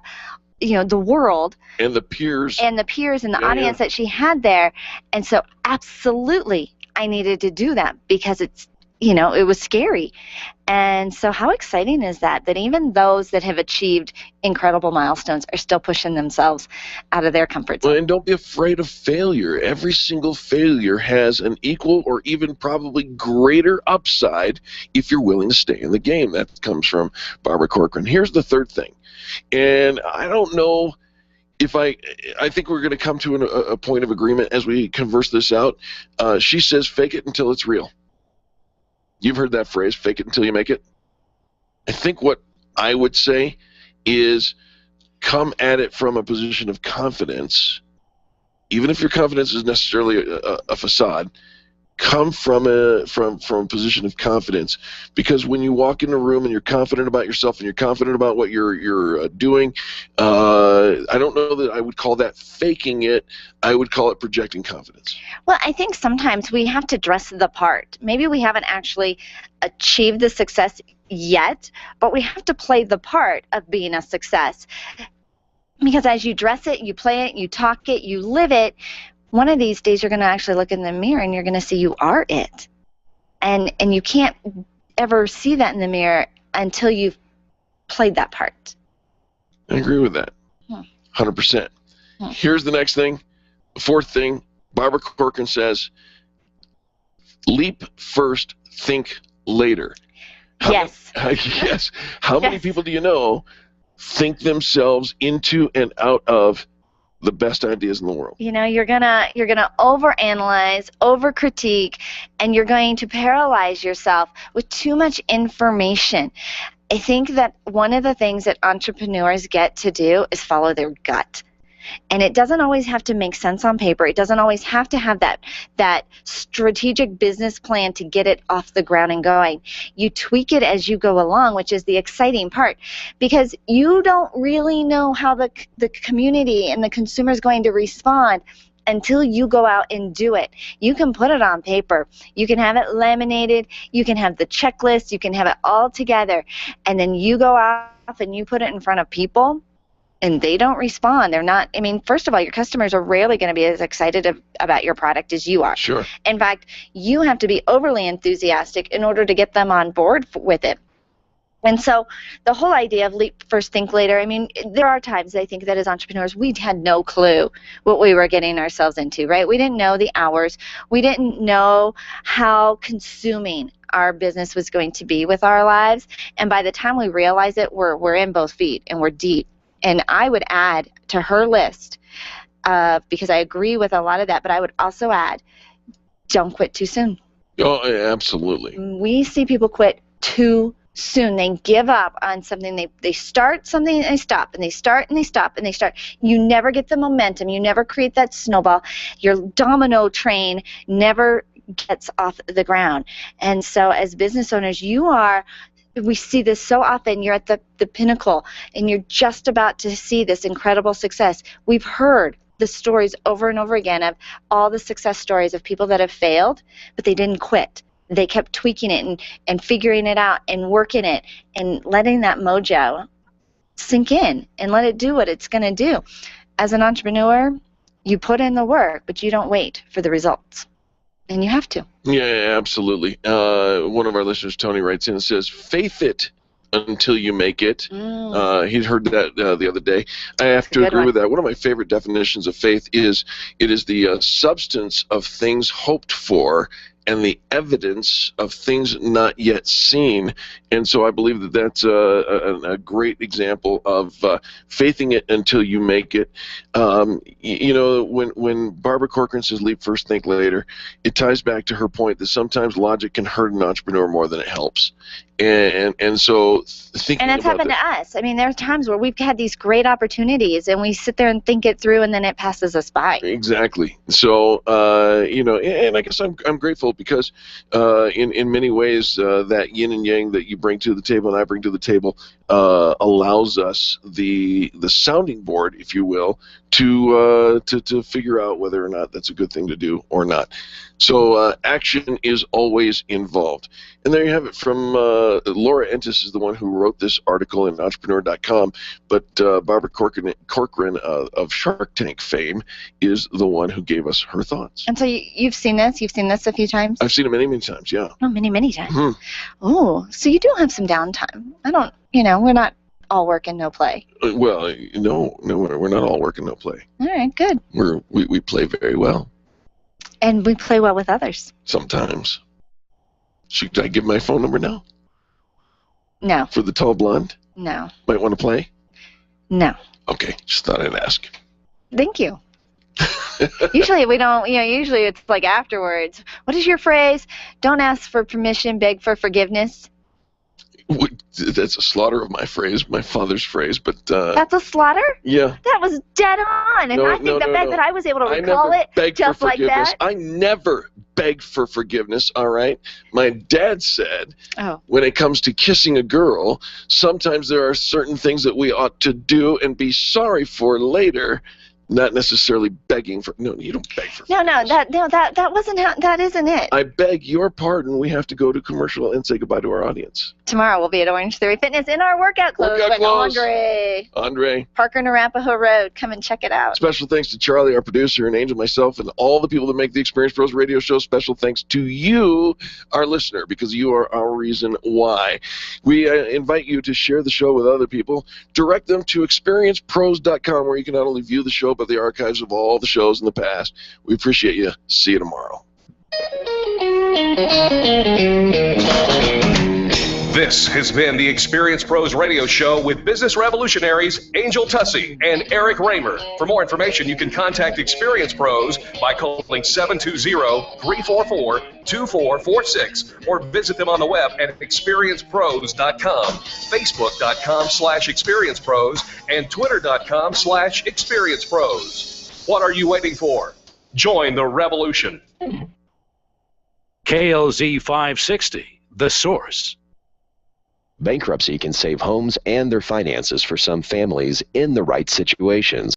the world. And the peers. And the audience that she had there. And so absolutely I needed to do that because it's, it was scary. And so how exciting is that even those that have achieved incredible milestones are still pushing themselves out of their comfort zone. Well, and don't be afraid of failure. Every single failure has an equal or even probably greater upside if you're willing to stay in the game. That comes from Barbara Corcoran. Here's the third thing. And I don't know if I think we're going to come to a point of agreement as we converse this out. She says, fake it until it's real. You've heard that phrase, fake it until you make it. I think what I would say is come at it from a position of confidence. Even if your confidence is necessarily a facade, come from a position of confidence, because when you walk in a room and you're confident about yourself and you're confident about what you're doing, I don't know that I would call that faking it. I would call it projecting confidence. Well, I think sometimes we have to dress the part. Maybe we haven't actually achieved the success yet, but we have to play the part of being a success. Because as you dress it, you play it, you talk it, you live it, one of these days you're going to actually look in the mirror and you're going to see you are it. And you can't ever see that in the mirror until you've played that part. I agree with that. 100%. Here's the next thing. Fourth thing, Barbara Corcoran says, leap first, think later. Yes. Yes. How many people do you know think themselves into and out of the best ideas in the world? You know, you're gonna overanalyze, overcritique, and you're going to paralyze yourself with too much information. I think that one of the things that entrepreneurs get to do is follow their gut. And it doesn't always have to make sense on paper. It doesn't always have to have that strategic business plan to get it off the ground and going. You tweak it as you go along, which is the exciting part, because you don't really know how the community and the consumer is going to respond until you go out and do it. You can put it on paper. You can have it laminated. You can have the checklist. You can have it all together. And then you go off and you put it in front of people, and they don't respond. They're not, I mean, first of all, your customers are rarely going to be as excited about your product as you are. Sure. In fact, you have to be overly enthusiastic in order to get them on board with it. And so the whole idea of leap first, think later, I mean, there are times I think that as entrepreneurs, we had no clue what we were getting ourselves into, right? We didn't know the hours. We didn't know how consuming our business was going to be with our lives. And by the time we realize it, we're in both feet and we're deep. And I would add to her list, because I agree with a lot of that, but I would also add, don't quit too soon. Oh, absolutely. We see people quit too soon. They give up on something. They start something and they stop, and they start and they stop and they start. You never get the momentum. You never create that snowball. Your domino train never gets off the ground. And so as business owners, we see this so often. You're at the pinnacle, and you're just about to see this incredible success. We've heard the stories over and over again of all the success stories of people that have failed, but they didn't quit. They kept tweaking it and figuring it out and working it and letting that mojo sink in and let it do what it's going to do. As an entrepreneur, you put in the work, but you don't wait for the results. And you have to. Yeah, absolutely. One of our listeners, Tony, writes in and says, faith it until you make it. He'd heard that the other day. I have to agree with that. One of my favorite definitions of faith is it is the substance of things hoped for and the evidence of things not yet seen. And so I believe that that's a great example of faithing it until you make it. You know, when Barbara Corcoran says leap first, think later, it ties back to her point that sometimes logic can hurt an entrepreneur more than it helps. And so thinking and that's happened to us. I mean, there are times where we've had these great opportunities, and we sit there and think it through, and then it passes us by. Exactly. So, you know, and I guess I'm grateful because in many ways that yin and yang that you bring to the table and I bring to the table allows us the sounding board, if you will, to figure out whether or not that's a good thing to do or not. So action is always involved. And there you have it from Laura Entis is the one who wrote this article in Entrepreneur.com, but Barbara Corcoran of Shark Tank fame is the one who gave us her thoughts. And so you've seen this? You've seen this a few times? I've seen it many, many times, yeah. Oh, many, many times. Mm-hmm. Oh, so you do have some downtime. I don't, you know, we're not all work and no play. Well, no, we're not all work and no play. All right, good. We play very well. And we play well with others. Sometimes. Should I give my phone number now? No. For the tall blonde? No. Might want to play? No. Okay, just thought I'd ask. Thank you. Usually we don't, you know, usually it's like afterwards. What is your phrase? Don't ask for permission, beg for forgiveness. That's a slaughter of my phrase, my father's phrase, but... That's a slaughter? Yeah. That was dead on, and I think the fact that I was able to recall it just like that... I never begged for forgiveness, all right? My dad said, when it comes to kissing a girl, sometimes there are certain things that we ought to do and be sorry for later Not necessarily begging for. No, you don't beg for. No, that wasn't how. That isn't it. I beg your pardon. We have to go to commercial and say goodbye to our audience. Tomorrow we'll be at Orange Theory Fitness in our workout clothes. Andre. Parker and Arapahoe Road. Come and check it out. Special thanks to Charlie, our producer, and Angel, myself, and all the people that make the Experience Pros radio show. Special thanks to you, our listener, because you are our reason why. We invite you to share the show with other people. Direct them to experiencepros.com, where you can not only view the show, but the archives of all the shows in the past. We appreciate you. See you tomorrow. This has been the Experience Pros Radio Show with business revolutionaries Angel Tussey and Eric Raymer. For more information, you can contact Experience Pros by calling 720-344-2446 or visit them on the web at experiencepros.com, facebook.com/experiencepros, and twitter.com/experiencepros. What are you waiting for? Join the revolution. KLZ 560, The Source. Bankruptcy can save homes and their finances for some families in the right situations.